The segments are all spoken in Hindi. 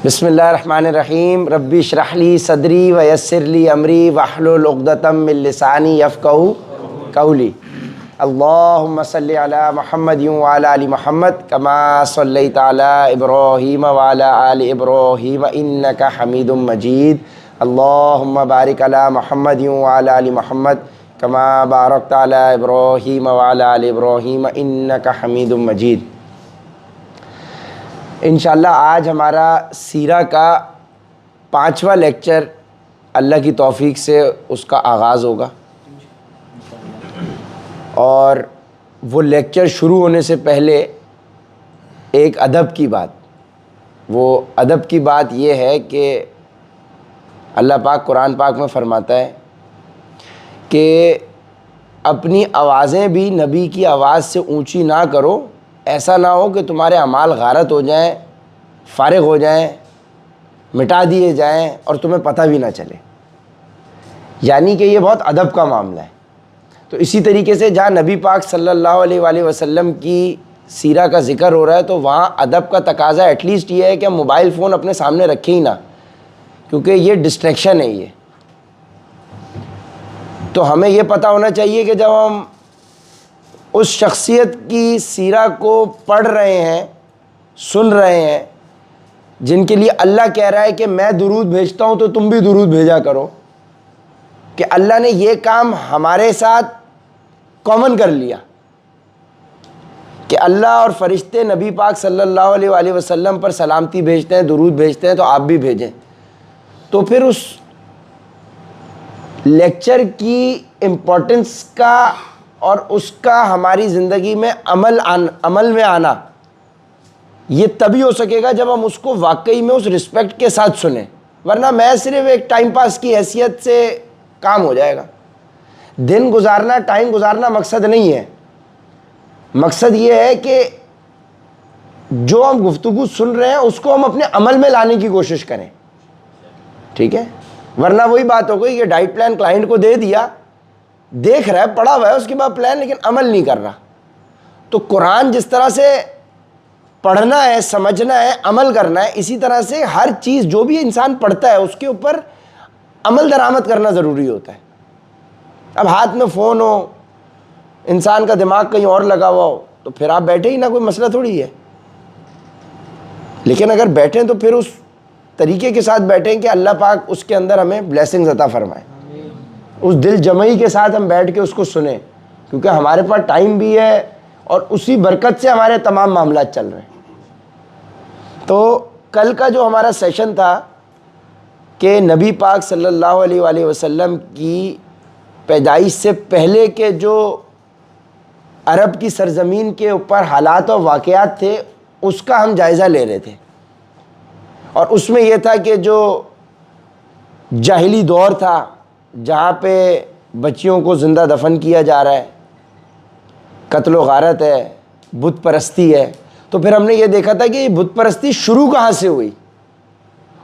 बिस्मिल्लाहिर्रहमानिर्रहीम। रब्बी श्रह ली सदरी व यस्सिर ली अमरी वहलुल उक़दतम मिन लिसानी यफ़क़हू क़ौली। अल्लाहुम्मा सल्लि अला मुहम्मद व अला आलि मुहम्मद कमा सल्लैता अला इब्राहीम व अला आलि इब्राहीम इन्नका हमीदुम मजीद। अल्लाहुम्मा बारिक अला मुहम्मद व अला आलि मुहम्मद कमा बारकता अला इब्राहीम व अला आलि इब्राहीम इन्नका हमीदुम मजीद। इंशाअल्लाह आज हमारा सीरा का 5वां लेक्चर अल्लाह की तौफीक से उसका आगाज़ होगा। और वो लेक्चर शुरू होने से पहले एक अदब की बात, वो अदब की बात ये है कि अल्लाह पाक कुरान पाक में फ़रमाता है कि अपनी आवाज़ें भी नबी की आवाज़ से ऊंची ना करो, ऐसा ना हो कि तुम्हारे अमाल गारत हो जाएं, फ़ारिग हो जाएं, मिटा दिए जाएं और तुम्हें पता भी ना चले। यानी कि ये बहुत अदब का मामला है। तो इसी तरीके से जहाँ नबी पाक सल्लल्लाहु अलैहि वसल्लम की सीरा का ज़िक्र हो रहा है तो वहाँ अदब का तकाज़ा एटलीस्ट ये है कि हम मोबाइल फ़ोन अपने सामने रखें ही ना, क्योंकि ये डिस्ट्रैक्शन है। ये तो हमें ये पता होना चाहिए कि जब हम उस शख्सियत की सीरा को पढ़ रहे हैं, सुन रहे हैं, जिनके लिए अल्लाह कह रहा है कि मैं दुरूद भेजता हूँ तो तुम भी दुरूद भेजा करो, कि अल्लाह ने ये काम हमारे साथ कॉमन कर लिया कि अल्लाह और फरिश्ते नबी पाक सल्लल्लाहु अलैहि वसल्लम पर सलामती भेजते हैं, दुरूद भेजते हैं, तो आप भी भेजें। तो फिर उस लेक्चर की इम्पोर्टेंस का और उसका हमारी ज़िंदगी में अमल में आना ये तभी हो सकेगा जब हम उसको वाकई में उस रिस्पेक्ट के साथ सुने, वरना मैं सिर्फ एक टाइम पास की हैसियत से काम हो जाएगा। दिन गुजारना, टाइम गुजारना मकसद नहीं है। मकसद ये है कि जो हम गुफ्तगू सुन रहे हैं उसको हम अपने अमल में लाने की कोशिश करें, ठीक है। वरना वही बात हो गई कि डाइट प्लान क्लाइंट को दे दिया, देख रहा है, पढ़ा हुआ है उसके बाद प्लान, लेकिन अमल नहीं कर रहा। तो कुरान जिस तरह से पढ़ना है, समझना है, अमल करना है, इसी तरह से हर चीज़ जो भी इंसान पढ़ता है उसके ऊपर अमल दरामद करना ज़रूरी होता है। अब हाथ में फ़ोन हो, इंसान का दिमाग कहीं और लगा हुआ हो, तो फिर आप बैठे ही ना, कोई मसला थोड़ी है। लेकिन अगर बैठें तो फिर उस तरीके के साथ बैठें कि अल्लाह पाक उसके अंदर हमें ब्लेसिंग्स अता फरमाए, उस दिल जमई के साथ हम बैठ के उसको सुने, क्योंकि हमारे पास टाइम भी है और उसी बरकत से हमारे तमाम मामला चल रहे हैं। तो कल का जो हमारा सेशन था कि नबी पाक सल्लल्लाहु अलैहि वसल्लम की पैदाइश से पहले के जो अरब की सरज़मीन के ऊपर हालात और वाक़यात थे उसका हम जायज़ा ले रहे थे। और उसमें यह था कि जो जाहिली दौर था जहाँ पे बच्चियों को ज़िंदा दफन किया जा रहा है, कत्ल व गारत है, बुत परस्ती है, तो फिर हमने ये देखा था कि ये बुत परस्ती शुरू कहाँ से हुई।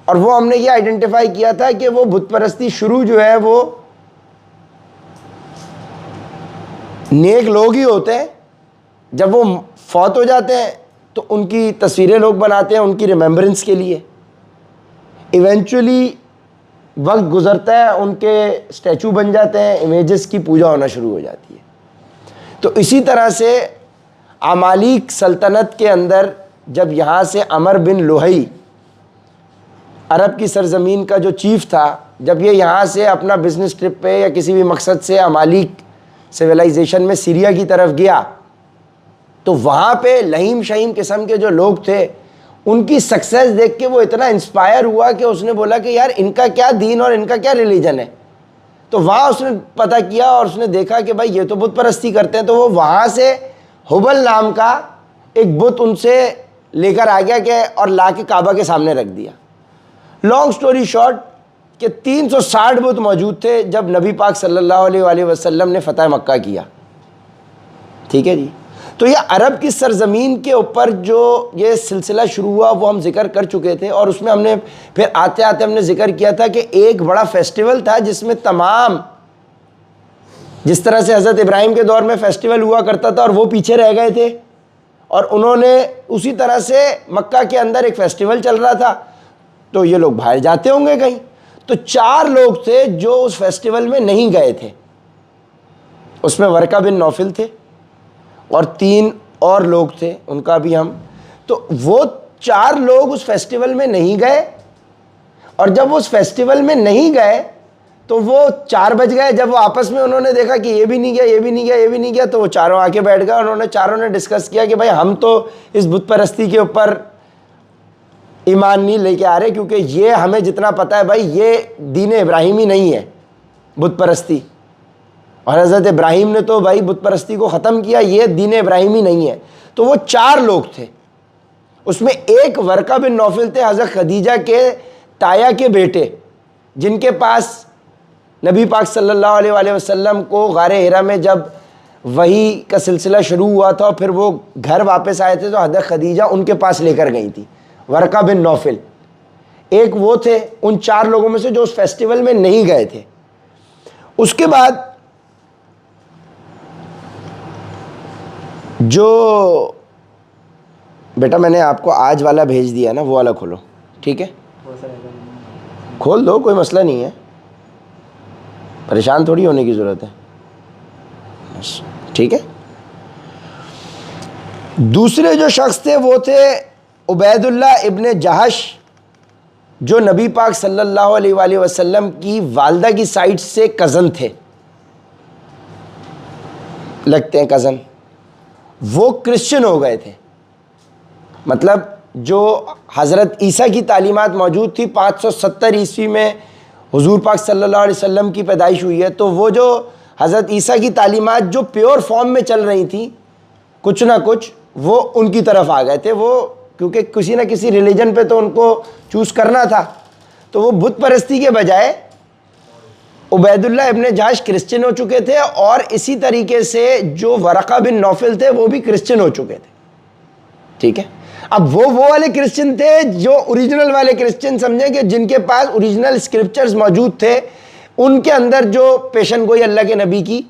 और वो हमने ये आइडेंटिफाई किया था कि वो बुत परस्ती शुरू जो है वो नेक लोग ही होते हैं। जब वो फौत हो जाते हैं तो उनकी तस्वीरें लोग बनाते हैं उनकी रिमेम्बरेंस के लिए। इवेंचुअली वक्त गुज़रता है, उनके स्टैचू बन जाते हैं, इमेजेस की पूजा होना शुरू हो जाती है। तो इसी तरह से अमालिक सल्तनत के अंदर जब यहाँ से अमर बिन लुहई अरब की सरज़मीन का जो चीफ़ था, जब ये यहाँ से अपना बिज़नेस ट्रिप पे या किसी भी मकसद से अमालिक सिविलाइजेशन में सीरिया की तरफ गया, तो वहाँ पे लहीम शहीम किस्म के जो लोग थे उनकी सक्सेस देख के वो इतना इंस्पायर हुआ कि उसने बोला कि यार इनका क्या दीन और इनका क्या रिलीजन है। तो वहाँ उसने पता किया और उसने देखा कि भाई ये तो बुत परस्ती करते हैं। तो वो वहाँ से हुबल नाम का एक बुत उनसे लेकर आ गया कि और ला के काबा के सामने रख दिया। लॉन्ग स्टोरी शॉर्ट कि 360 बुत मौजूद थे जब नबी पाक सल्लल्लाहु अलैहि वसल्लम ने फ़तह मक्का किया, ठीक है जी। तो ये अरब की सरज़मीन के ऊपर जो ये सिलसिला शुरू हुआ वो हम जिक्र कर चुके थे। और उसमें हमने फिर आते आते हमने जिक्र किया था कि एक बड़ा फेस्टिवल था जिसमें तमाम, जिस तरह से हज़रत इब्राहिम के दौर में फ़ेस्टिवल हुआ करता था और वो पीछे रह गए थे, और उन्होंने उसी तरह से मक्का के अंदर एक फ़ेस्टिवल चल रहा था। तो ये लोग बाहर जाते होंगे कहीं। तो 4 लोग थे जो उस फेस्टिवल में नहीं गए थे। उसमें वर्का बिन नौफिल थे और 3 और लोग थे, उनका भी हम, तो वो 4 लोग उस फेस्टिवल में नहीं गए। और जब उस फेस्टिवल में नहीं गए तो वो 4 बज गए। जब वो आपस में उन्होंने देखा कि ये भी नहीं गया, ये भी नहीं गया, ये भी नहीं गया, तो वो चारों आके बैठ गए। उन्होंने चारों ने डिस्कस किया कि भाई हम तो इस बुत परस्ती के ऊपर ईमान नहीं लेके आ रहे, क्योंकि ये हमें जितना पता है भाई ये दीन इब्राहिमी नहीं है बुत परस्ती, और हज़रत इब्राहिम ने तो भाई बुत परस्ती को ख़त्म किया, ये दीन इब्राहिमी नहीं है। तो वो 4 लोग थे, उसमें एक वर्का बिन नौफिल थे, हज़रत खदीजा के ताया के बेटे, जिनके पास नबी पाक सल्लल्लाहु अलैहि वसल्लम को गारे हिरा में जब वही का सिलसिला शुरू हुआ था और फिर वो घर वापस आए थे तो हज़रत खदीजा उनके पास लेकर गई थी, वर्का बिन नौफिल एक वो थे उन 4 लोगों में से जो उस फेस्टिवल में नहीं गए थे। उसके बाद जो बेटा मैंने आपको आज वाला भेज दिया ना, वो वाला खोलो, ठीक है, खोल दो, कोई मसला नहीं है, परेशान थोड़ी होने की ज़रूरत है, ठीक है। दूसरे जो शख्स थे वो थे उबैदुल्लाह इब्ने जहश, जो नबी पाक सल्लल्लाहु अलैहि वसल्लम की वालदा की साइड से कज़न थे, लगते हैं कज़न। वो क्रिश्चियन हो गए थे, मतलब जो हज़रत ईसा की तालीमात मौजूद थी 570 ईस्वी में हुजूर पाक सल्लल्लाहु अलैहि वसल्लम की पैदाइश हुई है, तो वो जो हज़रत ईसा की तालीमात जो प्योर फॉर्म में चल रही थी कुछ ना कुछ, वो उनकी तरफ आ गए थे। वो क्योंकि किसी ना किसी रिलीजन पे तो उनको चूज़ करना था, तो वो बुत परस्ती के बजाय उबैदुल्लाह इब्ने जहश क्रिश्चियन हो चुके थे, और इसी तरीके से जो वरक़ा बिन नौफिल थे वो भी क्रिश्चियन हो चुके थे, ठीक है। अब वो वाले क्रिश्चियन थे जो ओरिजिनल वाले क्रिश्चियन समझे कि जिनके पास ओरिजिनल स्क्रिप्चर्स मौजूद थे, उनके अंदर जो पेशन गोई अल्लाह के नबी की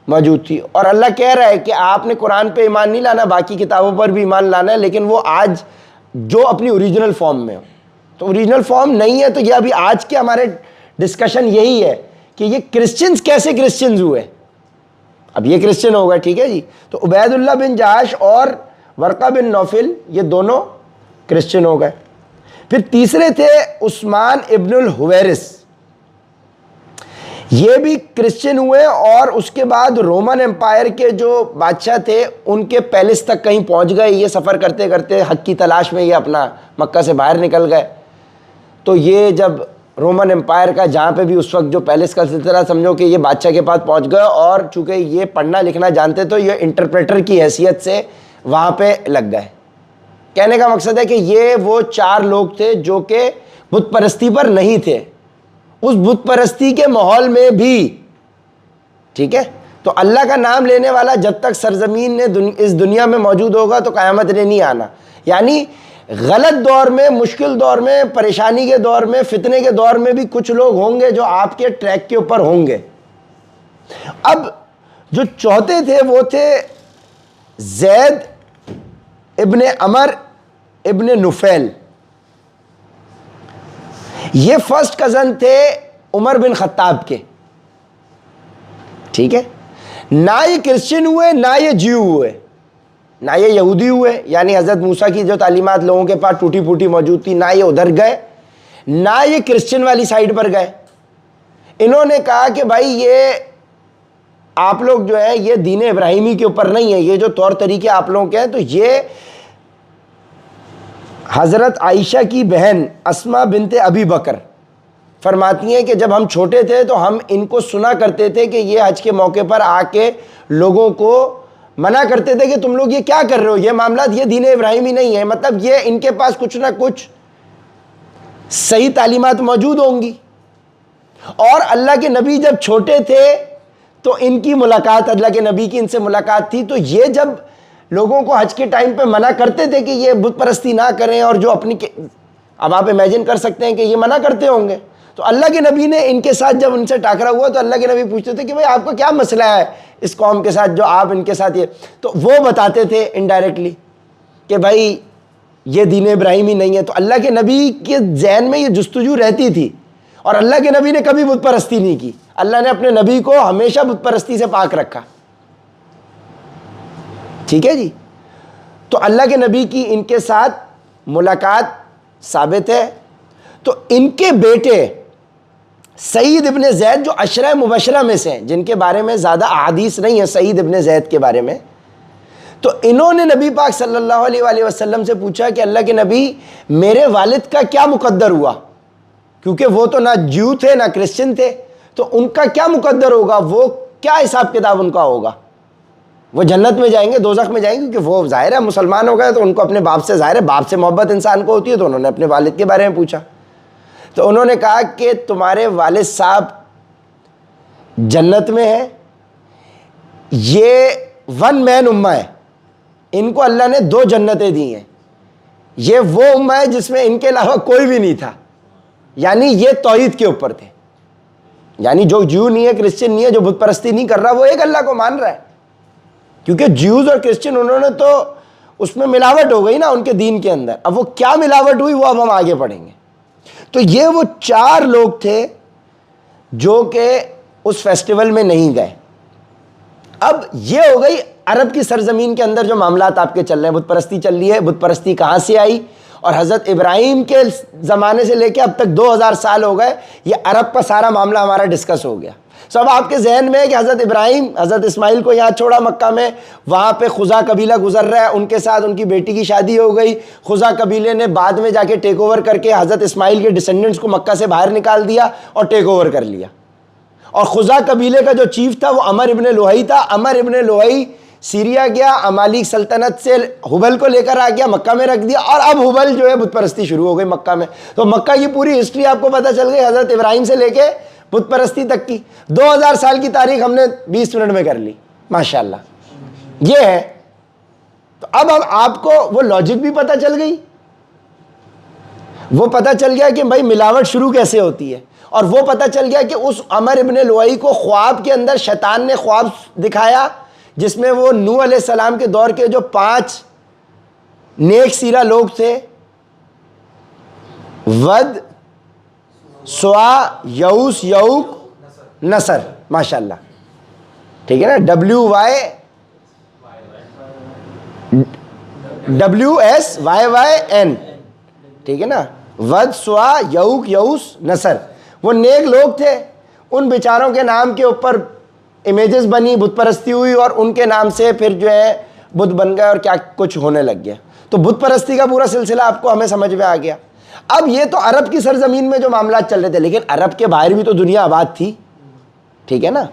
मौजूद थी। और अल्लाह कह रहा है कि आपने कुरान पे ईमान नहीं लाना, बाकी किताबों पर भी ईमान लाना है, लेकिन वो आज जो अपनी ओरिजिनल फॉर्म में हो। तो ओरिजिनल फॉर्म नहीं है, तो ये अभी आज के हमारे डिस्कशन यही है कि ये क्रिश्चियंस कैसे क्रिश्चियंस हुए। अब ये क्रिश्चियन हो गए, ठीक है जी। तो उबैदुल्लाह बिन जहश और वर्का बिन नौफिल ये दोनों क्रिश्चियन हो गए। फिर तीसरे थे उस्मान इब्नुल हुवैरिस, ये भी क्रिश्चियन हुए, और उसके बाद रोमन एम्पायर के जो बादशाह थे उनके पैलेस तक कहीं पहुंच गए। ये सफ़र करते करते हक की तलाश में ये अपना मक्का से बाहर निकल गए। तो ये जब रोमन एम्पायर का जहाँ पे भी उस वक्त जो पैलेस का सिलसिला, समझो कि ये बादशाह के पास पहुंच गए, और चूँकि ये पढ़ना लिखना जानते तो ये इंटरप्रेटर की हैसियत से वहाँ पे लग गए। कहने का मकसद है कि ये वो 4 लोग थे जो कि बुत परस्ती पर नहीं थे, उस बुत परस्ती के माहौल में भी, ठीक है। तो अल्लाह का नाम लेने वाला जब तक सरजमीन ने इस दुनिया में मौजूद होगा तो क़यामत ने नहीं आना। यानी गलत दौर में, मुश्किल दौर में, परेशानी के दौर में, फितने के दौर में भी कुछ लोग होंगे जो आपके ट्रैक के ऊपर होंगे। अब जो चौथे थे वो थे ज़ैद इब्ने अमर इब्ने नुफैल। ये फर्स्ट कज़न थे उमर बिन खत्ताब के, ठीक है। ना ये क्रिश्चियन हुए, ना ये ज्यू हुए, ना ये यहूदी हुए, यानी हज़रत मूसा की जो तालीमात लोगों के पास टूटी फूटी मौजूद थी, ना ये उधर गए, ना ये क्रिश्चियन वाली साइड पर गए। इन्होंने कहा कि भाई ये आप लोग जो है ये दीन इब्राहिमी के ऊपर नहीं है, ये जो तौर तरीके आप लोगों के हैं। तो ये हज़रत आयशा की बहन अस्मा बिनते अबी बकर फरमाती हैं कि जब हम छोटे थे तो हम इनको सुना करते थे कि ये हज के मौके पर आके लोगों को मना करते थे कि तुम लोग ये क्या कर रहे हो, ये मामला ये दीन इब्राहिमी नहीं है। मतलब ये इनके पास कुछ ना कुछ सही तालीमात मौजूद होंगी। और अल्लाह के नबी जब छोटे थे तो इनकी मुलाकात, अल्लाह के नबी की इनसे मुलाकात थी। तो ये जब लोगों को हज के टाइम पे मना करते थे कि ये बुत परस्ती ना करें, और जो अपनी अब आप इमेजिन कर सकते हैं कि ये मना करते होंगे। तो अल्लाह के नबी ने इनके साथ जब उनसे टाकरा हुआ तो अल्लाह के नबी पूछते थे कि भाई आपका क्या मसला है इस कौम के साथ जो आप इनके साथ ये, तो वो बताते थे इनडायरेक्टली कि भाई ये दीन इब्राहिमी नहीं है। तो अल्लाह के नबी के जहन में ये जुस्तजू रहती थी, और अल्लाह के नबी ने कभी बुत परस्ती नहीं की। अल्लाह ने अपने नबी को हमेशा बुत परस्ती से पाक रखा। ठीक है जी। तो अल्लाह के नबी की इनके साथ मुलाकात साबित है। तो इनके बेटे सईद इब्ने ज़ैद जो अशरा मुबशरा में से हैं, जिनके बारे में ज़्यादा अहादीस नहीं है सईद इब्ने ज़ैद के बारे में, तो इन्होंने नबी पाक सल्लल्लाहु अलैहि वसल्लम से पूछा कि अल्लाह के नबी, मेरे वालिद का क्या मुकद्दर हुआ, क्योंकि वो तो ना ज्यू थे ना क्रिश्चियन थे, तो उनका क्या मुकद्दर होगा, वो क्या हिसाब किताब उनका होगा, वो जन्नत में जाएंगे दोज़ख में जाएंगे? क्योंकि वो ज़ाहिर है मुसलमान हो गए तो उनको अपने बाप से, ज़ाहिर है बाप से मोहब्बत इंसान को होती है, तो उन्होंने अपने वालिद के बारे में पूछा। तो उन्होंने कहा कि तुम्हारे वालिद साहब जन्नत में है, ये वन मैन उम्मा है, इनको अल्लाह ने 2 जन्नतें दी हैं, ये वो उम्मा है जिसमें इनके अलावा कोई भी नहीं था, यानी ये तौहीद के ऊपर थे, यानी जो ज्यू नहीं है क्रिश्चियन नहीं है, जो बुत परस्ती नहीं कर रहा, वो एक अल्लाह को मान रहा है। क्योंकि ज्यूज और क्रिश्चियन उन्होंने तो उसमें मिलावट हो गई ना उनके दीन के अंदर। अब वो क्या मिलावट हुई वो अब हम आगे पढ़ेंगे। तो ये वो 4 लोग थे जो कि उस फेस्टिवल में नहीं गए। अब ये हो गई अरब की सरजमीन के अंदर जो मामलात आपके चल रहे हैं, बुत परस्ती चल रही है। बुत परस्ती कहाँ से आई, और हज़रत इब्राहिम के ज़माने से लेकर अब तक 2000 साल हो गए, ये अरब का सारा मामला हमारा डिस्कस हो गया। सब आपके जहन में है कि हज़रत इब्राहिम हज़रत इस्माइल को यहाँ छोड़ा मक्का में, वहाँ पे खुजा कबीला गुजर रहा है, उनके साथ उनकी बेटी की शादी हो गई। खुजा कबीले ने बाद में जाके टेक ओवर करके हज़रत इस्माइल के डिसेंडेंट्स को मक्का से बाहर निकाल दिया और टेक ओवर कर लिया। और खुजा कबीले का जो चीफ था वो अमर इब्न लुहई था। अमर इब्न लुहई सीरिया गया, अमालिक सल्तनत से हुबल को लेकर आ गया, मक्का में रख दिया, और अब हुबल जो है बुत परस्ती शुरू हो गई मक्का में। तो मक्का की पूरी हिस्ट्री आपको पता चल गई हज़रत इब्राहिम से लेके बुत परस्ती तक की। 2000 साल की तारीख हमने 20 मिनट में कर ली, माशाल्लाह। ये है। तो अब आपको वो लॉजिक भी पता चल गई, वो पता चल गया कि भाई मिलावट शुरू कैसे होती है, और वो पता चल गया कि उस अमर इब्न लुहई को ख्वाब के अंदर शैतान ने ख्वाब दिखाया, जिसमें वो नूह अलैहिस्सलाम के दौर के जो 5 नेक सीरा लोग थे, वद, सुआ, यऊस, यऊक, नसर, माशाल्लाह, ठीक है ना, WSYYN, ठीक है ना, वद, सुआ, यऊक, यऊस, नसर, वो नेक लोग थे। उन बेचारों के नाम के ऊपर इमेजेस बनी, बुत परस्ती हुई, और उनके नाम से फिर जो है बुत बन गए और क्या कुछ होने लग गया। तो बुत परस्ती का पूरा सिलसिला आपको हमें समझ में आ गया। अब ये तो अरब की सरजमीन में जो मामला चल रहे थे, लेकिन अरब के बाहर भी तो दुनिया आबाद थी, ठीक है ना।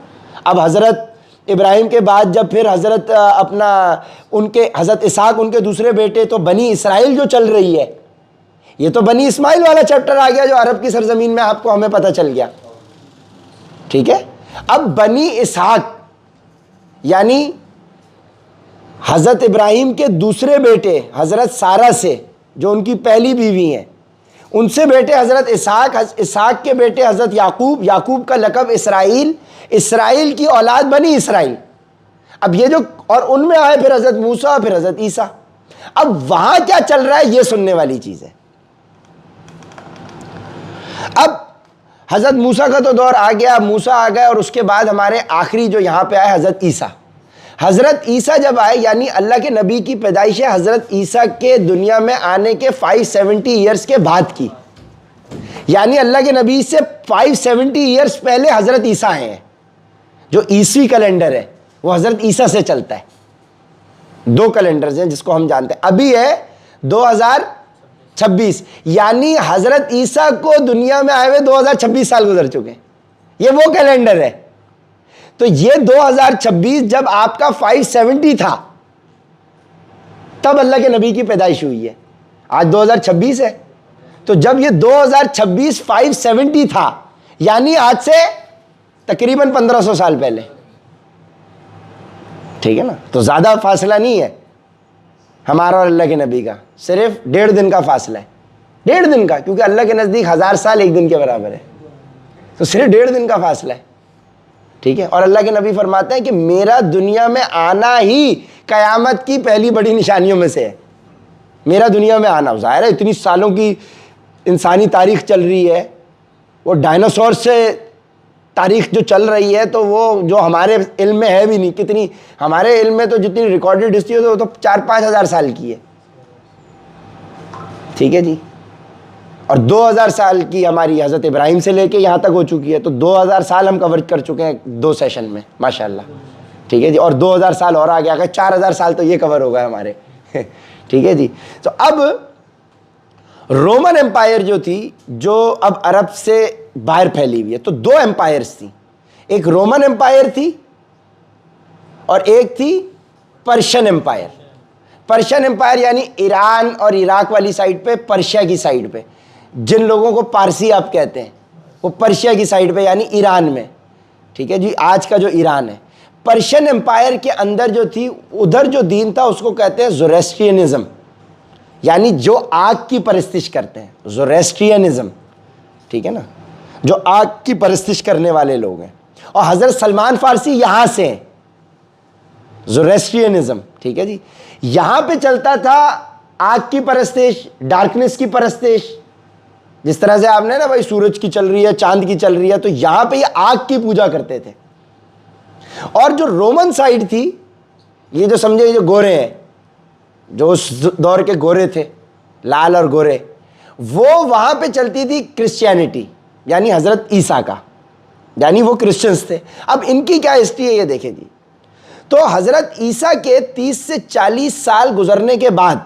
अब हज़रत इब्राहिम के बाद जब फिर हज़रत अपना उनके हज़रत इसहाक उनके दूसरे बेटे, तो बनी इसराइल जो चल रही है, ये तो बनी इस्माइल वाला चैप्टर आ गया जो अरब की सरजमीन में आपको हमें पता चल गया, ठीक है। अब बनी इसहाक यानी हज़रत इब्राहिम के दूसरे बेटे हज़रत सारा से, जो उनकी पहली बीवी हैं, उनसे बेटे हज़रत इसहाक, इसहाक के बेटे हज़रत याकूब, याकूब का लक़ब इसराइल, इसराइल की औलाद बनी इसराइल। अब ये जो, और उनमें आए फिर हज़रत मूसा, फिर हज़रत ईसा। अब वहाँ क्या चल रहा है ये सुनने वाली चीज़ है। अब हज़रत मूसा का तो दौर आ गया, मूसा आ गए, और उसके बाद हमारे आखिरी जो यहाँ पे आए हज़रत ईसा। हज़रत ईसा जब आए, यानी अल्लाह के नबी की पैदाइश है हज़रत ईसा के दुनिया में आने के 570 ईयर्स के बाद की, यानी अल्लाह के नबी से 570 ईयर्स पहले हज़रत ईसा आए हैं। जो ईसवी कैलेंडर है वो हज़रत ईसा से चलता है। 2 कैलेंडर्स हैं जिसको हम जानते हैं। अभी है 2026, यानी हज़रत ईसा को दुनिया में आए हुए 2026 साल गुजर चुके हैं। ये वो कैलेंडर है। तो ये 2026 जब आपका 570 था, तब अल्लाह के नबी की पैदाइश हुई है। आज 2026 है, तो जब ये 2026 570 था, यानी आज से तकरीबन 1500 साल पहले, ठीक है ना। तो ज़्यादा फासला नहीं है हमारा और अल्लाह के नबी का, सिर्फ 1.5 दिन का फासला है। 1.5 दिन का, क्योंकि अल्लाह के नज़दीक 1000 साल 1 दिन के बराबर है, तो सिर्फ 1.5 दिन का फासला है, ठीक है। और अल्लाह के नबी फरमाते हैं कि मेरा दुनिया में आना ही क़यामत की पहली बड़ी निशानियों में से है। मेरा दुनिया में आना। ज़ाहिर है इतनी सालों की इंसानी तारीख चल रही है, वो डायनासोर से तारीख जो चल रही है, तो वो जो हमारे इल्म में है भी नहीं। कितनी हमारे इल्म में तो जितनी रिकॉर्डेड हिस्ट्री है वो तो 4-5 हज़ार साल की है, ठीक है जी। और 2000 साल की हमारी हज़रत इब्राहिम से लेके यहाँ तक हो चुकी है, तो 2000 साल हम कवर कर चुके हैं 2 सेशन में, माशाल्लाह, ठीक है जी। और 2000 साल और आगे आकर 4000 साल तो ये कवर हो गए हमारे ठीक है जी। तो अब रोमन एम्पायर जो थी, जो अब अरब से बाहर फैली हुई है, तो 2 एम्पायर्स थी। एक रोमन एम्पायर थी और एक थी पर्शियन एम्पायर। पर्शियन एम्पायर यानी ईरान और इराक वाली साइड पे, पर्शिया की साइड पे, जिन लोगों को पारसी आप कहते हैं, वो पर्शिया की साइड पे यानी ईरान में, ठीक है जी, आज का जो ईरान है। पर्शियन एम्पायर के अंदर जो थी, उधर जो दीन था उसको कहते हैं ज़ोरेस्ट्रियनिज्म, यानी जो आग की परस्तिश करते हैं, ज़ोरेस्ट्रियनिज्म, ठीक है ना, जो आग की परस्तिश करने वाले लोग हैं। और हज़रत सलमान फारसी यहाँ से हैं, ज़ोरेस्ट्रियनिज्म, ठीक है जी। यहाँ पे चलता था आग की परस्तिश, डार्कनेस की परस्तिश, जिस तरह से आपने ना भाई सूरज की चल रही है, चांद की चल रही है, तो यहाँ पे ये आग की पूजा करते थे। और जो रोमन साइड थी, ये जो समझे, जो गोरे हैं, जो उस दौर के गोरे थे, लाल और गोरे, वो वहाँ पे चलती थी क्रिश्चियनिटी, यानी हज़रत ईसा का, यानी वो क्रिश्चियंस थे। अब इनकी क्या हिस्ट्री है ये देखें जी। तो हज़रत ईसा के 30 से 40 साल गुजरने के बाद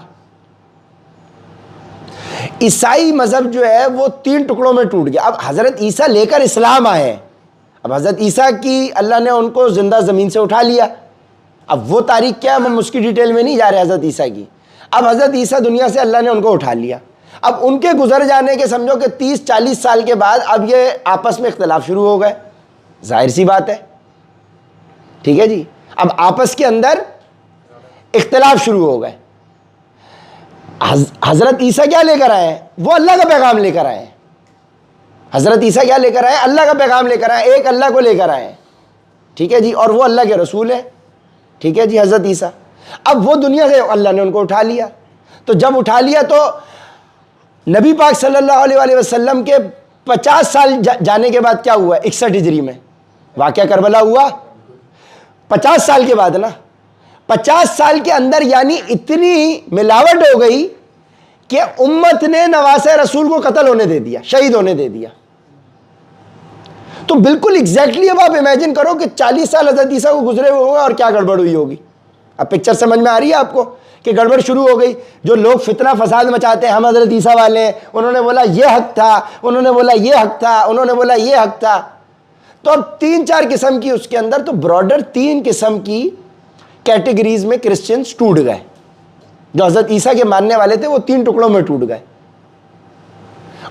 ईसाई मज़हब जो है वो 3 टुकड़ों में टूट गया। अब हज़रत ईसा लेकर इस्लाम आए हैं। अब हज़रत ईसा की अल्लाह ने उनको ज़िंदा ज़मीन से उठा लिया। अब वो तारीख क्या है, हम उसकी डिटेल में नहीं जा रहे हज़रत ईसा की। अब हज़रत ईसा दुनिया से अल्लाह ने उनको उठा लिया। अब उनके गुजर जाने के समझो कि 30-40 साल के बाद अब ये आपस में इख्तलाफ शुरू हो गए, जाहिर सी बात है, ठीक है जी। अब आपस के अंदर इख्तलाफ शुरू हो गए। हज़रत ईसा क्या लेकर आए? वो अल्लाह का पैगाम लेकर आए। हज़रत ईसा क्या लेकर आए? अल्लाह का पैगाम लेकर आए, एक अल्लाह को लेकर आए, ठीक है जी। और वो अल्लाह के रसूल है, ठीक है जी, हज़रत ईसा। अब वो दुनिया से अल्लाह ने उनको उठा लिया। तो जब उठा लिया तो नबी पाक सल्लल्लाहु अलैहि वसल्लम के 50 साल जाने के बाद क्या हुआ? 61 हिजरी में वाक़या करबला हुआ। 50 साल के बाद ना, 50 साल के अंदर यानी इतनी मिलावट हो गई कि उम्मत ने नवासे रसूल को कत्ल होने दे दिया, शहीद होने दे दिया। तो बिल्कुल एग्जैक्टली अब आप इमेजिन करो कि 40 साल हज़रत ईसा को गुजरे हुए होंगे और क्या गड़बड़ हुई होगी। अब पिक्चर समझ में आ रही है आपको कि गड़बड़ शुरू हो गई। जो लोग फितना फसाद मचाते हैं, हम हज़रत ईसा वाले हैं, उन्होंने बोला ये हक था, उन्होंने बोला ये हक था, उन्होंने बोला ये हक था। तो अब 3-4 किस्म की उसके अंदर, तो ब्रॉडर 3 किस्म की कैटेगरीज में क्रिश्चियंस टूट गए। जो हज़रत ईसा के मानने वाले थे वो 3 टुकड़ों में टूट गए।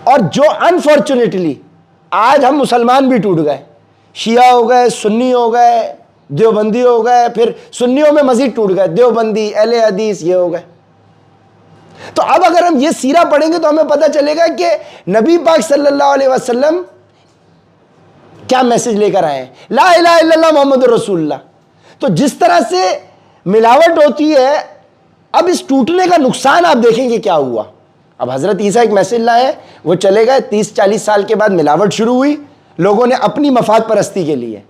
और जो अनफॉर्चुनेटली आज हम मुसलमान भी टूट गए, शिया हो गए, सुन्नी हो गए, देवबंदी हो गए, फिर सुन्नियों में मजीद टूट गए, देवबंदी, अहले हदीस ये हो गए। तो अब अगर हम ये सीरा पढ़ेंगे तो हमें पता चलेगा कि नबी पाक सल्लल्लाहु अलैहि वसल्लम क्या मैसेज लेकर आए हैं, ला इलाहा इल्लल्लाह मुहम्मदुर रसूलुल्लाह। तो जिस तरह से मिलावट होती है, अब इस टूटने का नुकसान आप देखेंगे क्या हुआ। अब हज़रत ईसा एक मैसेज लाए, वो चले गए, 30-40 साल के बाद मिलावट शुरू हुई। लोगों ने अपनी मफाद परस्ती के लिए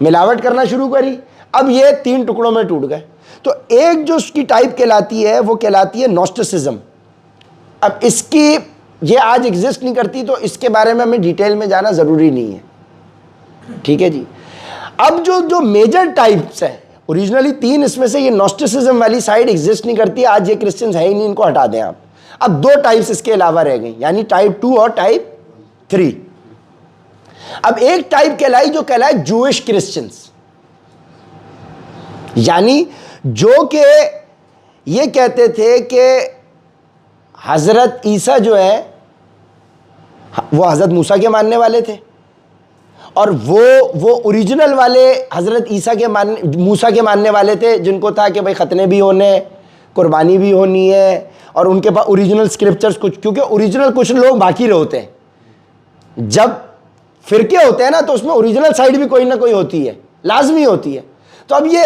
मिलावट करना शुरू करी। अब ये 3 टुकड़ों में टूट गए। तो एक जो उसकी टाइप कहलाती है वो कहलाती है नोस्टिसिज्म। अब इसकी ये आज एग्जिस्ट नहीं करती, तो इसके बारे में हमें डिटेल में जाना ज़रूरी नहीं है, ठीक है जी। अब जो मेजर टाइप्स हैं, ओरिजिनली 3, इसमें से ये नोस्टिसिज्म वाली साइड एग्जिस्ट नहीं करती। आज ये क्रिश्चियंस है ही नहीं, इनको हटा दें आप। अब 2 टाइप्स इसके अलावा रह गई, यानी टाइप 2 और टाइप 3। अब एक टाइप कहलाई जो कहलाए जूइश क्रिश्चियंस, यानी जो कि ये कहते थे कि हज़रत ईसा जो है वो हज़रत मूसा के मानने वाले थे, और वो ओरिजिनल वाले हज़रत ईसा के मूसा के मानने वाले थे, जिनको था कि भाई ख़तने भी होने, कुर्बानी भी होनी है, और उनके पास ओरिजिनल स्क्रिप्चर्स कुछ, क्योंकि ओरिजिनल कुछ लोग बाकी होते हैं। जब फिरके होते हैं ना, तो उसमें ओरिजिनल साइड भी कोई ना कोई होती है, लाजमी होती है। तो अब ये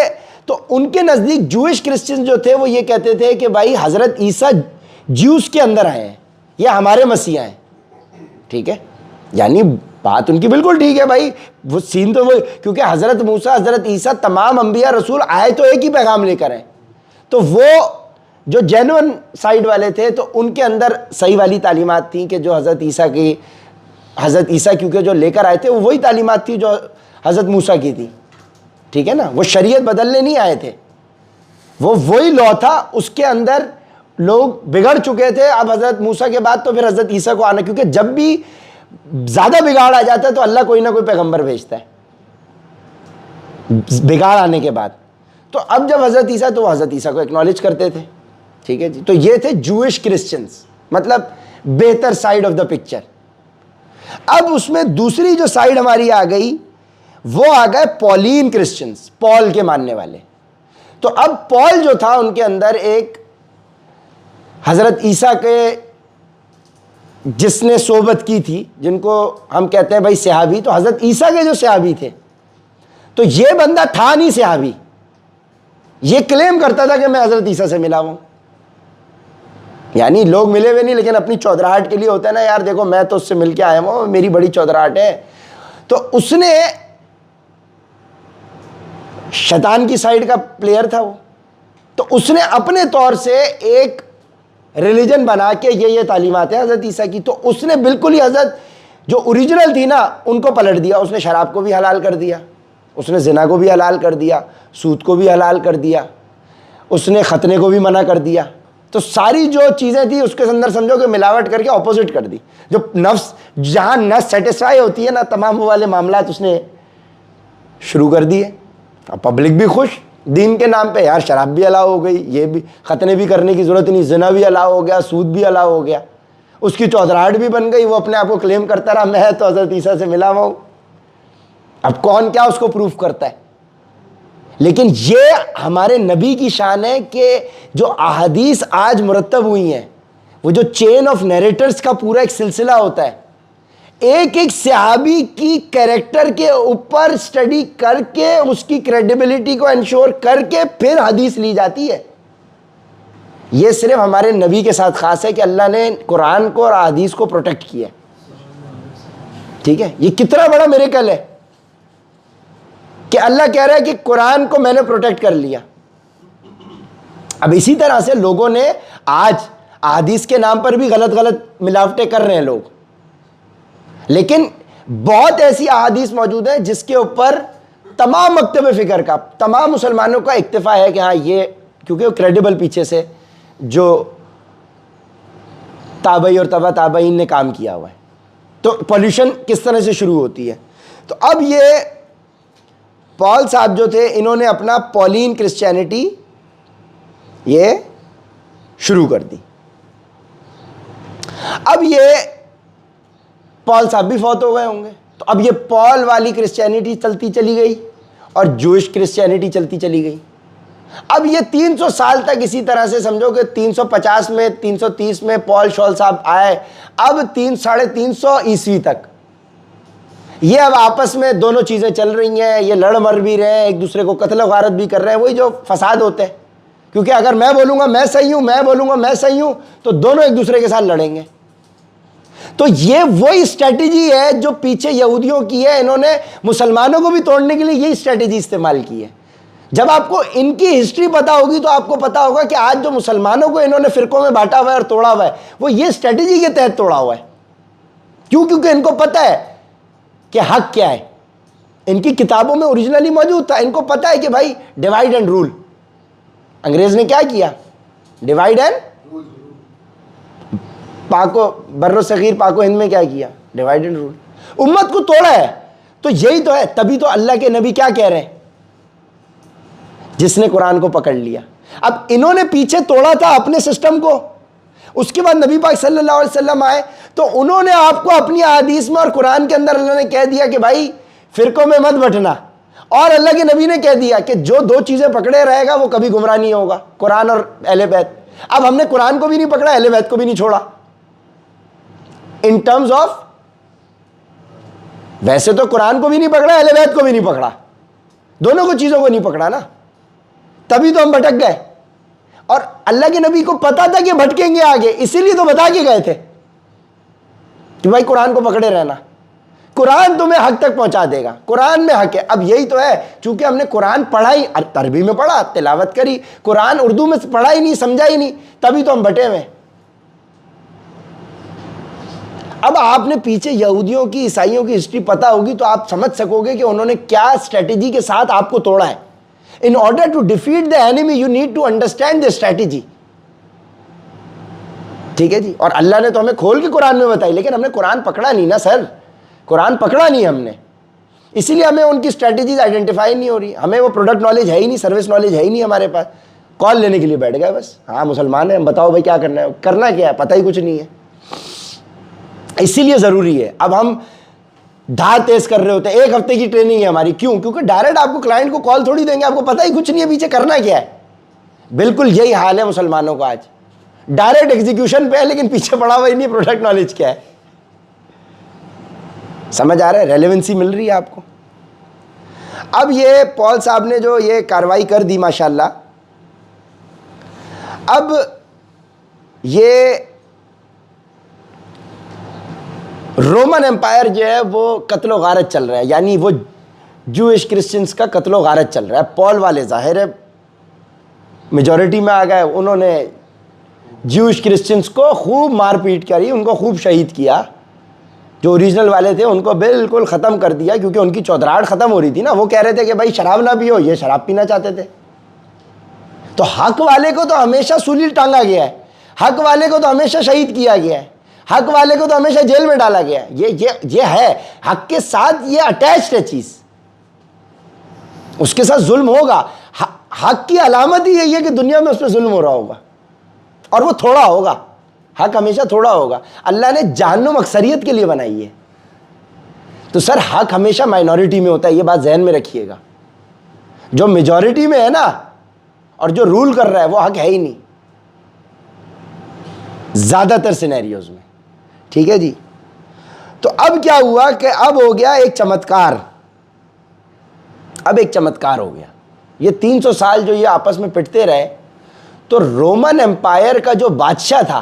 तो उनके नज़दीक जूइश क्रिश्चियन जो थे वो ये कहते थे कि भाई हज़रत ईसा ज्यूस के अंदर आए हैं, ये हमारे मसीहा हैं। ठीक है, यानी बात उनकी बिल्कुल ठीक है भाई, वो सीन तो वो, क्योंकि हज़रत मूसा हज़रत ईसा तमाम अंबिया रसूल आए तो एक ही पैगाम लेकर आए। तो वो जो जेन्युइन साइड वाले थे तो उनके अंदर सही वाली तालीमात थी कि जो हज़रत ईसा क्योंकि जो लेकर आए थे वो वही तालीमात थी जो हज़रत मूसा की थी। ठीक है ना, वो शरीयत बदलने नहीं आए थे, वो वही लॉ था, उसके अंदर लोग बिगड़ चुके थे। अब हज़रत मूसा के बाद तो फिर हज़रत ईसा को आना, क्योंकि जब भी ज़्यादा बिगाड़ आ जाता है तो अल्लाह कोई ना कोई पैगंबर भेजता है बिगाड़ आने के बाद। तो अब जब हज़रत ईसा, तो हज़रत ईसा को एक्नॉलेज करते थे। ठीक है जी, तो ये थे जूइश क्रिश्चियंस, मतलब बेहतर साइड ऑफ द पिक्चर। अब उसमें दूसरी जो साइड हमारी आ गई वो आ गए पॉलीन क्रिश्चियंस, पॉल के मानने वाले। तो अब पॉल जो था उनके अंदर एक हज़रत ईसा के जिसने सोबत की थी, जिनको हम कहते हैं भाई सहाबी, तो हज़रत ईसा के जो सहाबी थे, तो ये बंदा था नहीं सहाबी, ये क्लेम करता था कि मैं हज़रत ईसा से मिला हूं। यानी लोग मिले हुए नहीं, लेकिन अपनी चौधराहट के लिए होता है ना, यार देखो मैं तो उससे मिल के आया हूं, मेरी बड़ी चौधराहट है। तो उसने शैतान की साइड का प्लेयर था वो, तो उसने अपने तौर से एक रिलीजन बना के ये तालीमात है हज़रत ईसा की, तो उसने बिल्कुल ही हज़रत जो ओरिजिनल थी ना उनको पलट दिया। उसने शराब को भी हलाल कर दिया, उसने जिना को भी हलाल कर दिया, सूद को भी हलाल कर दिया, उसने खतने को भी मना कर दिया। तो सारी जो चीज़ें थी उसके अंदर समझो कि मिलावट करके ऑपोजिट कर दी। जो नफ्स, जहाँ नफ्स सेटिस्फाई होती है ना, तमाम वो वाले मामला उसने शुरू कर दिए। अब पब्लिक भी खुश, दीन के नाम पे यार शराब भी अलाउ हो गई, ये भी खतने भी करने की ज़रूरत नहीं, जिना भी अलाउ हो गया, सूद भी अलाउ हो गया, उसकी चौधराहट भी बन गई। वो अपने आप को क्लेम करता रहा मैं तो हज़रत ईसा से मिला हुआ हूँ। अब कौन क्या उसको प्रूफ करता है। लेकिन ये हमारे नबी की शान है कि जो अहादीस आज मुरतब हुई हैं, वो जो चेन ऑफ नैरेटर्स का पूरा एक सिलसिला होता है, एक एक सहाबी की कैरेक्टर के ऊपर स्टडी करके उसकी क्रेडिबिलिटी को इंश्योर करके फिर हदीस ली जाती है। ये सिर्फ हमारे नबी के साथ खास है कि अल्लाह ने कुरान को और हदीस को प्रोटेक्ट किया। ठीक है, ये कितना बड़ा मिरेकल है कि अल्लाह कह रहा है कि कुरान को मैंने प्रोटेक्ट कर लिया। अब इसी तरह से लोगों ने आज हदीस के नाम पर भी गलत गलत मिलावटें कर रहे हैं लोग, लेकिन बहुत ऐसी अहादीस मौजूद है जिसके ऊपर तमाम मकतब फ़िक्र का, तमाम मुसलमानों का इक्तिफा है कि हाँ ये, क्योंकि वो क्रेडिबल पीछे से जो ताबई और तबा ताबईन ने काम किया हुआ है। तो पॉल्यूशन किस तरह से शुरू होती है। तो अब ये पॉल साहब जो थे, इन्होंने अपना पॉलीन क्रिश्चियनिटी ये शुरू कर दी। अब ये पॉल साहब भी फौत हो गए होंगे, तो अब ये पॉल वाली क्रिश्चियनिटी चलती चली गई और जूइश क्रिश्चियनिटी चलती चली गई। अब ये 300 साल तक इसी तरह से समझो कि 350 में 330 में पॉल शॉल साहब आए, अब 300-350 ईस्वी तक ये अब आपस में दोनों चीज़ें चल रही हैं। ये लड़ मर भी रहे हैं, एक दूसरे को कत्ल गारत भी कर रहे हैं, वही जो फसाद होते हैं। क्योंकि अगर मैं बोलूँगा मैं सही हूँ, मैं बोलूँगा मैं सही हूँ, तो दोनों एक दूसरे के साथ लड़ेंगे। तो ये वही स्ट्रेटेजी है जो पीछे यहूदियों की है, इन्होंने मुसलमानों को भी तोड़ने के लिए यही स्ट्रेटेजी इस्तेमाल की है। जब आपको इनकी हिस्ट्री पता होगी तो आपको पता होगा कि आज जो मुसलमानों को इन्होंने फिरकों में बांटा हुआ है और तोड़ा हुआ है, वो ये स्ट्रेटेजी के तहत तोड़ा हुआ है। क्यों? क्योंकि इनको पता है कि हक क्या है। इनकी किताबों में ओरिजिनली मौजूद था, इनको पता है कि भाई डिवाइड एंड रूल। अंग्रेज ने क्या किया? डिवाइड एंड पाको बर्रो सगीर पाको हिंद में क्या किया? Divide and rule. उम्मत को तोड़ा है। तो यही तो है, तभी तो अल्लाह के नबी क्या कह रहे हैं, जिसने कुरान को पकड़ लिया। अब इन्होंने पीछे तोड़ा था अपने सिस्टम को, उसके बाद नबी पाक सल्लल्लाहु अलैहि वसल्लम आए तो उन्होंने आपको अपनी हदीस में और कुरान के अंदर अल्लाह ने कह दिया कि भाई फिरकों में मत बंटना। और अल्लाह के नबी ने कह दिया कि जो दो चीजें पकड़े रहेगा वो कभी गुमराह नहीं होगा, कुरान और अहले बैत। अब हमने कुरान को भी नहीं पकड़ा, अहले बैत को भी नहीं छोड़ा। इन टर्म्स ऑफ, वैसे तो कुरान को भी नहीं पकड़ा, अहले बैत को भी नहीं पकड़ा, दोनों को चीजों को नहीं पकड़ा ना। तभी तो हम भटक गए। और अल्लाह के नबी को पता था कि भटकेंगे आगे, इसीलिए तो बता के गए थे कि भाई कुरान को पकड़े रहना, कुरान तुम्हें हक तक पहुंचा देगा, कुरान में हक है। अब यही तो है, चूंकि हमने कुरान पढ़ा ही, अरबी में पढ़ा, तिलावत करी, कुरान उर्दू में पढ़ा ही नहीं, समझा ही नहीं, तभी तो हम बटे हुए। अब आपने पीछे यहूदियों की, ईसाइयों की हिस्ट्री पता होगी तो आप समझ सकोगे कि उन्होंने क्या स्ट्रेटेजी के साथ आपको तोड़ा है। In order to defeat the enemy you need to understand the strategy. ठीक है जी। और अल्लाह ने तो हमें खोल के कुरान में बताई, लेकिन हमने कुरान पकड़ा नहीं ना सर, कुरान पकड़ा नहीं हमने, इसीलिए हमें उनकी स्ट्रेटेजीज आइडेंटिफाई नहीं हो रही। हमें वो प्रोडक्ट नॉलेज है ही नहीं, सर्विस नॉलेज है ही नहीं हमारे पास। कॉल लेने के लिए बैठ गए बस, हाँ मुसलमान है, हम बताओ भाई क्या करना है, करना क्या है पता ही कुछ नहीं है। इसीलिए ज़रूरी है, अब हम धार तेज कर रहे होते हैं, 1 हफ्ते की ट्रेनिंग है हमारी, क्यों? क्योंकि डायरेक्ट आपको क्लाइंट को कॉल थोड़ी देंगे, आपको पता ही कुछ नहीं है पीछे करना क्या है। बिल्कुल यही हाल है मुसलमानों का आज, डायरेक्ट एग्जीक्यूशन पे है लेकिन पीछे पड़ा हुआ ही नहीं प्रोडक्ट नॉलेज क्या है। समझ आ रहा है? रेलेवेंसी मिल रही है आपको। अब ये पॉल साहब ने जो ये कार्रवाई कर दी माशाल्लाह, अब ये रोमन एम्पायर जो है वो कत्लो गारत चल रहा है, यानी वो जूइश क्रिश्चियंस का कत्लो गारत चल रहा है। पॉल वाले जाहिर है मेजॉरिटी में आ गए, उन्होंने जूइश क्रिश्चियंस को खूब मारपीट करी, उनको खूब शहीद किया। जो ओरिजिनल वाले थे उनको बिल्कुल ख़त्म कर दिया, क्योंकि उनकी चौधराहट ख़त्म हो रही थी ना। वो कह रहे थे कि भाई शराब ना पियो, ये शराब पीना चाहते थे। तो हक वाले को तो हमेशा सूली टांगा गया है, हक वाले को तो हमेशा शहीद किया गया है, हक वाले को तो हमेशा जेल में डाला गया है। ये है, हक के साथ ये अटैच्ड है चीज़, उसके साथ जुल्म होगा। हक की अलामत ही यही है कि दुनिया में उस पर जुल्म हो रहा होगा, और वो थोड़ा होगा, हक हमेशा थोड़ा होगा। अल्लाह ने जहन्नुम अक्सरियत के लिए बनाई है, तो सर हक हमेशा माइनॉरिटी में होता है, ये बात जहन में रखिएगा। जो मेजॉरिटी में है ना और जो रूल कर रहा है वो हक है ही नहीं ज्यादातर सिनेरियोज में। ठीक है जी। तो अब क्या हुआ कि अब हो गया एक चमत्कार, अब एक चमत्कार हो गया। ये 300 साल जो ये आपस में पिटते रहे, तो रोमन एम्पायर का जो बादशाह था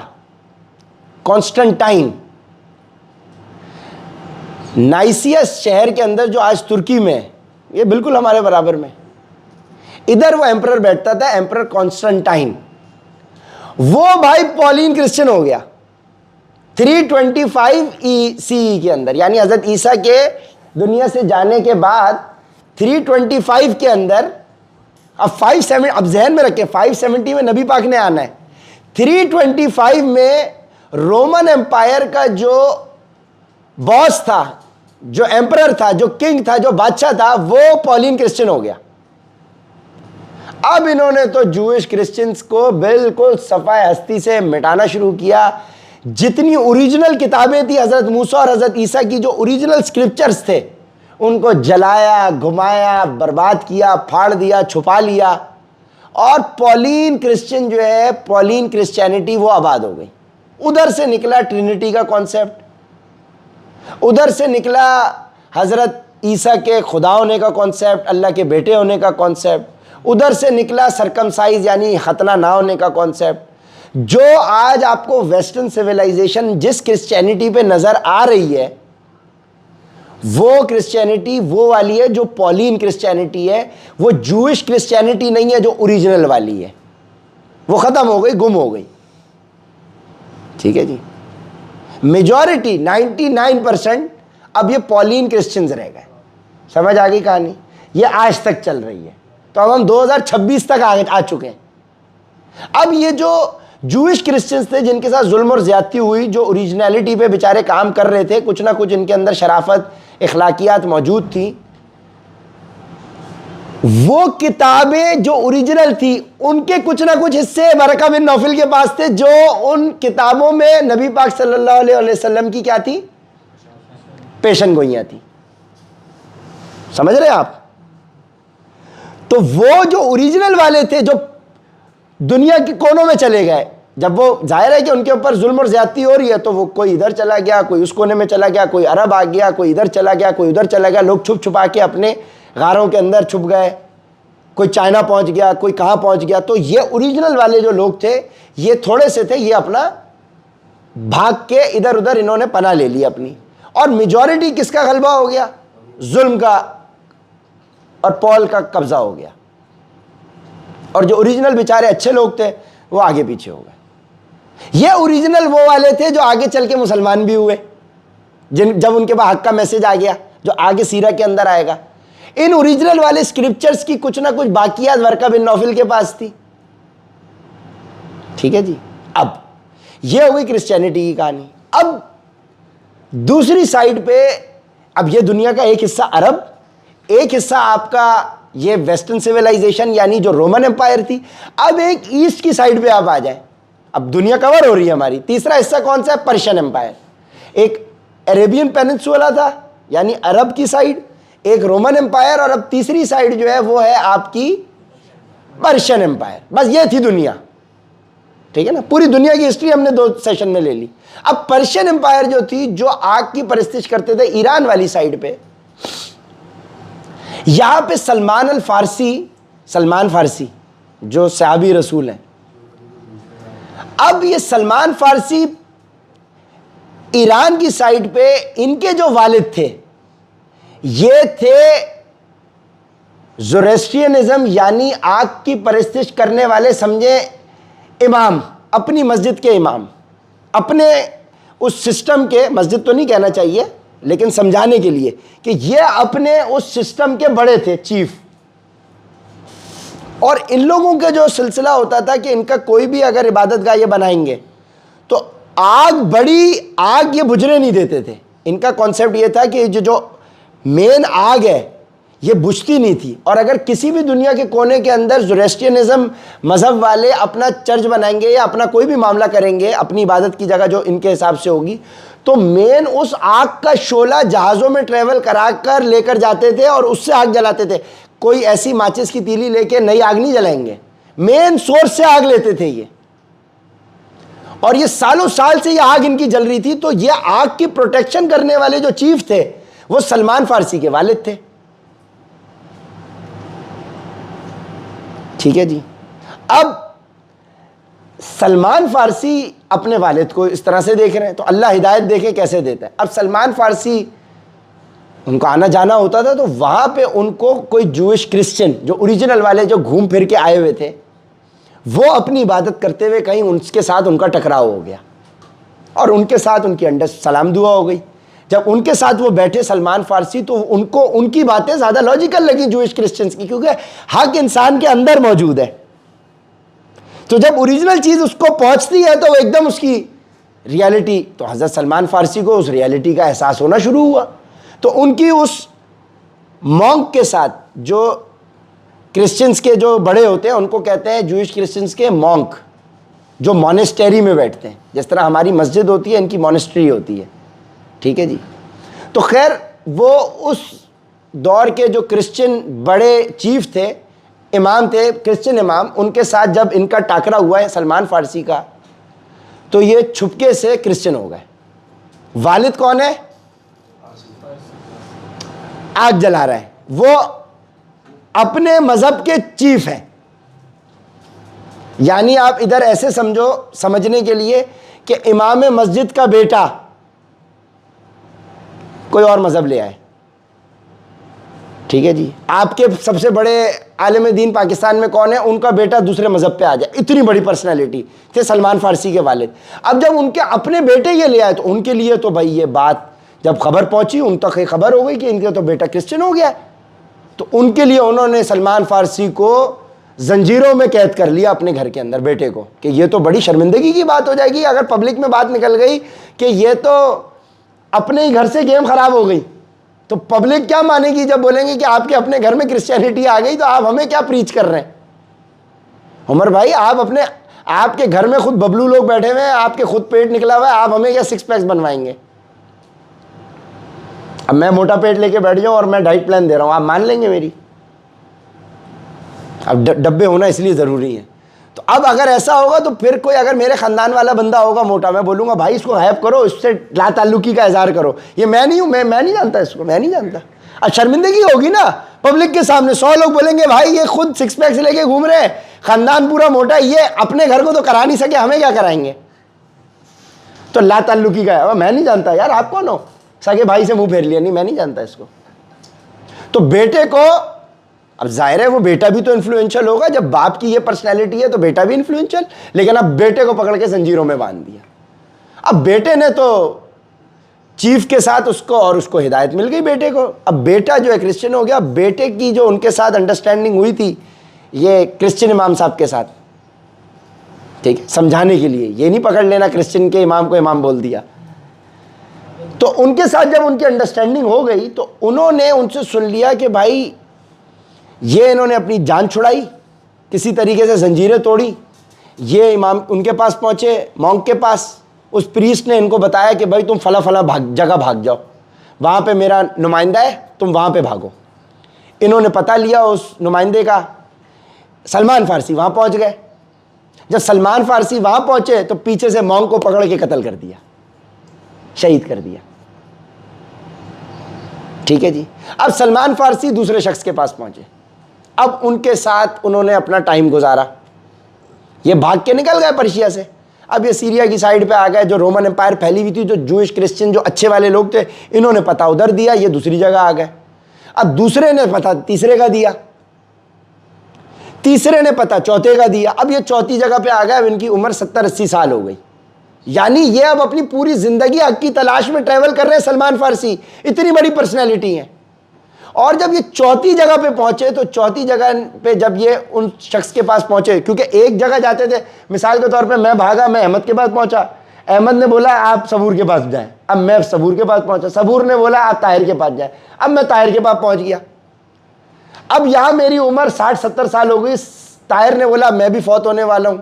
कॉन्स्टेंटाइन, नाइसियस शहर के अंदर जो आज तुर्की में है, ये बिल्कुल हमारे बराबर में, इधर वो एम्परर बैठता था, एम्परर कॉन्स्टेंटाइन। वो भाई पॉलिन क्रिश्चियन हो गया 325 CE के अंदर, यानी हजरत ईसा के दुनिया से जाने के बाद 325 के अंदर, अब 570, अब जहन में रखें 570 में नबी पाक ने आना है, 325 में रोमन एम्पायर का जो बॉस था, जो एम्परर था, जो किंग था, जो बादशाह था, वो पॉलिन क्रिश्चियन हो गया। अब इन्होंने तो जूइश क्रिश्चियंस को बिल्कुल सफाए हस्ती से मिटाना शुरू किया। जितनी ओरिजिनल किताबें थी हजरत मूसा और हजरत ईसा की, जो ओरिजिनल स्क्रिप्चर्स थे, उनको जलाया, घुमाया, बर्बाद किया, फाड़ दिया, छुपा लिया। और पॉलिन क्रिश्चियन जो है, पॉलिन क्रिश्चियनिटी वो आबाद हो गई। उधर से निकला ट्रिनिटी का कॉन्सेप्ट, उधर से निकला हजरत ईसा के खुदा होने का कॉन्सेप्ट, अल्लाह के बेटे होने का कॉन्सेप्ट, उधर से निकला सरकमसाइज यानी खतना ना होने का कॉन्सेप्ट। जो आज आपको वेस्टर्न सिविलाइजेशन जिस क्रिश्चियनिटी पे नजर आ रही है, वो क्रिश्चियनिटी वो वाली है जो पॉलिन क्रिश्चियनिटी है, वो जूइश क्रिश्चियनिटी नहीं है जो ओरिजिनल वाली है। वो खत्म हो गई, गुम हो गई। ठीक है जी। मेजॉरिटी 99% अब ये पॉलिन क्रिश्चियंस रह गए। समझ आ गई कहानी? ये आज तक चल रही है। तो अब हम 2026 तक आ चुके हैं। अब ये जो जूइश क्रिश्चियंस थे जिनके साथ जुल्म और ज्यादती हुई, जो ओरिजिनलिटी पे बेचारे काम कर रहे थे, कुछ ना कुछ इनके अंदर शराफत, इखलाकियात मौजूद थी, वो किताबें जो ओरिजिनल थी उनके कुछ ना कुछ हिस्से बरका बिन नौफल के पास थे, जो उन किताबों में नबी पाक सल्लल्लाहु अलैहि वसल्लम की क्या थी, पेशन गोइयां थी। समझ रहे आप? तो वो जो ओरिजिनल वाले थे जो दुनिया के कोनों में चले गए, जब वो जाहिर है कि उनके ऊपर जुल्म और ज्यादती हो रही है, तो वो कोई इधर चला गया, कोई उस कोने में चला गया, कोई अरब आ गया, कोई इधर चला गया, कोई उधर चला गया, लोग छुप छुपा के अपने गारों के अंदर छुप गए, कोई चाइना पहुंच गया, कोई कहां पहुंच गया। तो ये ओरिजिनल वाले जो लोग थे, ये थोड़े से थे, ये अपना भाग के इधर उधर इन्होंने पनाह ले ली अपनी। और मेजॉरिटी किसका गलबा हो गया? जुल्म का और पॉल का कब्जा हो गया। और जो ओरिजिनल बेचारे अच्छे लोग थे वो आगे पीछे हो गए। ये ओरिजिनल वो वाले थे जो आगे चल के मुसलमान भी हुए, जब उनके पास हक का मैसेज आ गया, जो आगे सीरा के अंदर आएगा। इन ओरिजिनल वाले स्क्रिप्चर्स की कुछ ना कुछ बाकियात वर्का बिन नौफिल के पास थी। ठीक है जी। अब ये हो गई क्रिश्चियनिटी की कहानी। अब दूसरी साइड पे, अब ये दुनिया का एक हिस्सा अरब, एक हिस्सा आपका ये वेस्टर्न सिविलाइजेशन यानी जो रोमन एम्पायर थी। अब एक ईस्ट की साइड पे आप आ जाए, अब दुनिया कवर हो रही है हमारी। तीसरा हिस्सा कौन सा है? Persian empire. एक अरेबियन पेनिनसुला था यानी अरब की साइड, एक रोमन एम्पायर, और अब तीसरी साइड जो है वो है आपकी पर्शियन एम्पायर। बस ये थी दुनिया। ठीक है ना, पूरी दुनिया की हिस्ट्री हमने 2 सेशन में ले ली। अब पर्शियन एम्पायर जो थी, जो आग की परस्तिश करते थे ईरान वाली साइड पे, यहां पे सलमान फारसी जो सहाबी रसूल हैं, अब ये सलमान फारसी ईरान की साइड पे, इनके जो वालिद थे ये थे ज़ोरेस्ट्रियनिज्म यानी आग की परस्तिश करने वाले, समझे, इमाम, अपनी मस्जिद के इमाम, अपने उस सिस्टम के, मस्जिद तो नहीं कहना चाहिए लेकिन समझाने के लिए कि ये अपने उस सिस्टम के बड़े थे, चीफ। और इन लोगों का जो सिलसिला होता था कि इनका कोई भी अगर इबादत गाह ये बनाएंगे तो आग ये बुझने नहीं देते थे। इनका कॉन्सेप्ट ये था कि जो मेन आग है ये बुझती नहीं थी, और अगर किसी भी दुनिया के कोने के अंदर ज़ोरेस्ट्रियनिज्म मज़हब वाले अपना चर्च बनाएंगे या अपना कोई भी मामला करेंगे, अपनी इबादत की जगह जो इनके हिसाब से होगी, तो मेन उस आग का शोला जहाज़ों में ट्रेवल करा कर लेकर जाते थे और उससे आग जलाते थे। कोई ऐसी माचिस की तीली लेके नई आग नहीं जलाएंगे, मेन सोर्स से आग लेते थे ये। और ये सालों साल से ये आग इनकी जल रही थी। तो ये आग की प्रोटेक्शन करने वाले जो चीफ थे वो सलमान फारसी के वालिद थे। ठीक है जी। अब सलमान फारसी अपने वालिद को इस तरह से देख रहे हैं, तो अल्लाह हिदायत देखे कैसे देता है। अब सलमान फारसी, उनको आना जाना होता था, तो वहां पे उनको कोई जूइश क्रिश्चियन जो ओरिजिनल वाले जो घूम फिर के आए हुए थे, वो अपनी इबादत करते हुए कहीं उनके साथ उनका टकराव हो गया और उनके साथ उनकी अंडर सलाम दुआ हो गई। जब उनके साथ वो बैठे सलमान फारसी, तो उनको उनकी बातें ज़्यादा लॉजिकल लगी जूइश क्रिश्चियंस की, क्योंकि हक इंसान के अंदर मौजूद है। तो जब ओरिजिनल चीज़ उसको पहुंचती है तो वो एकदम उसकी रियलिटी, तो हज़रत सलमान फारसी को उस रियलिटी का एहसास होना शुरू हुआ। तो उनकी उस मॉन्क के साथ, जो क्रिश्चियंस के जो बड़े होते हैं उनको कहते हैं जूइश क्रिश्चियंस के मॉन्क, जो मॉनेस्टेरी में बैठते हैं। जिस तरह हमारी मस्जिद होती है, इनकी मॉनेस्ट्री होती है। ठीक है जी। तो खैर वो उस दौर के जो क्रिश्चियन बड़े चीफ थे, इमाम थे, क्रिश्चियन इमाम, उनके साथ जब इनका टाकरा हुआ है सलमान फारसी का, तो ये छुपके से क्रिश्चियन हो गए। वालिद कौन है? आग जला रहा है, वो अपने मजहब के चीफ हैं। यानी आप इधर ऐसे समझो, समझने के लिए, कि इमाम मस्जिद का बेटा कोई और मजहब ले आए। ठीक है जी। आपके सबसे बड़े आलिम दीन पाकिस्तान में कौन है? उनका बेटा दूसरे मजहब पे आ जाए। इतनी बड़ी पर्सनालिटी थे सलमान फारसी के वालिद। अब जब उनके अपने बेटे ये ले आए, तो उनके लिए तो भाई ये बात जब खबर पहुंची, उन तक ये खबर हो गई कि इनके तो बेटा क्रिश्चियन हो गया। तो उनके लिए उन्होंने सलमान फारसी को जंजीरों में कैद कर लिया अपने घर के अंदर, बेटे को, कि ये तो बड़ी शर्मिंदगी की बात हो जाएगी अगर पब्लिक में बात निकल गई कि ये तो अपने ही घर से गेम खराब हो गई। तो पब्लिक क्या मानेगी जब बोलेंगे कि आपके अपने घर में क्रिश्चियनिटी आ गई, तो आप हमें क्या प्रीच कर रहे हैं। उमर भाई, आपके घर में खुद बबलू लोग बैठे हुए हैं, आपके खुद पेट निकला हुआ है, आप हमें क्या 6 पैक्स बनवाएंगे। अब मैं मोटा पेट लेके बैठ जाऊं और मैं डाइट प्लान दे रहा हूं, आप मान लेंगे मेरी? अब डब्बे होना इसलिए ज़रूरी है। तो अब अगर ऐसा होगा तो फिर कोई अगर मेरे खानदान वाला बंदा होगा मोटा, मैं बोलूंगा भाई इसको गायब करो, इससे ला ताल्लुकी का इजहार करो। ये मैं नहीं हूं, मैं नहीं जानता इसको, मैं नहीं जानता। अब शर्मिंदगी होगी ना पब्लिक के सामने, 100 लोग बोलेंगे भाई ये खुद सिक्स पैक से लेके घूम रहे हैं, खानदान पूरा मोटा, ये अपने घर को तो करा नहीं सके, हमें क्या कराएंगे। तो ला ताल्लुकी का है, मैं नहीं जानता। यार आप कौन हो? सगे भाई से मुंह फेर लिया, नहीं मैं नहीं जानता इसको। तो बेटे को, अब जाहिर है वो बेटा भी तो इन्फ्लुएंशियल होगा, जब बाप की ये पर्सनैलिटी है तो बेटा भी इन्फ्लुएंशियल, लेकिन अब बेटे को पकड़ के जंजीरों में बांध दिया। अब बेटे ने तो चीफ के साथ उसको, और उसको हिदायत मिल गई बेटे को। अब बेटा जो है क्रिश्चियन हो गया। बेटे की जो उनके साथ अंडरस्टैंडिंग हुई थी ये क्रिश्चियन इमाम साहब के साथ, ठीक है, समझाने के लिए, ये नहीं पकड़ लेना क्रिश्चियन के इमाम को इमाम बोल दिया। तो उनके साथ जब उनकी अंडरस्टैंडिंग हो गई तो उन्होंने उनसे सुन लिया कि भाई ये इन्होंने अपनी जान छुड़ाई, किसी तरीके से जंजीरें तोड़ी। ये इमाम उनके पास पहुंचे, मॉन्क के पास। उस प्रीस्ट ने इनको बताया कि भाई तुम फला फला जगह भाग जाओ, वहाँ पे मेरा नुमाइंदा है, तुम वहाँ पे भागो। इन्होंने पता लिया उस नुमाइंदे का, सलमान फारसी वहाँ पहुँच गए। जब सलमान फारसी वहाँ पहुँचे तो पीछे से मॉन्क को पकड़ के कत्ल कर दिया, शहीद कर दिया। ठीक है जी। अब सलमान फारसी दूसरे शख्स के पास पहुँचे, अब उनके साथ उन्होंने अपना टाइम गुजारा। ये भाग के निकल गए पर्शिया से, अब ये सीरिया की साइड पे आ गए। जो रोमन एम्पायर फैली हुई थी, जो जूइश क्रिश्चियन जो अच्छे वाले लोग थे, इन्होंने पता उधर दिया, ये दूसरी जगह आ गए। अब दूसरे ने पता तीसरे का दिया, तीसरे ने पता चौथे का दिया। अब ये चौथी जगह पे आ गए। अब इनकी उम्र 70-80 साल हो गई, यानी ये अब अपनी पूरी जिंदगी हक की तलाश में ट्रैवल कर रहे हैं। सलमान फारसी इतनी बड़ी पर्सनैलिटी है। और जब ये चौथी जगह पे पहुंचे तो चौथी जगह पे जब ये उन शख्स के पास पहुंचे, क्योंकि एक जगह जाते थे, मिसाल के तौर पे मैं भागा, मैं अहमद के पास पहुंचा, अहमद ने बोला आप सबूर के पास जाएं, अब मैं सबूर के पास पहुंचा, सबूर ने बोला आप ताहिर के पास जाएं, अब मैं ताहिर के पास पहुंच गया। अब यहां मेरी उम्र 60-70 साल हो गई, ताहिर ने बोला मैं भी फौत होने वाला हूं।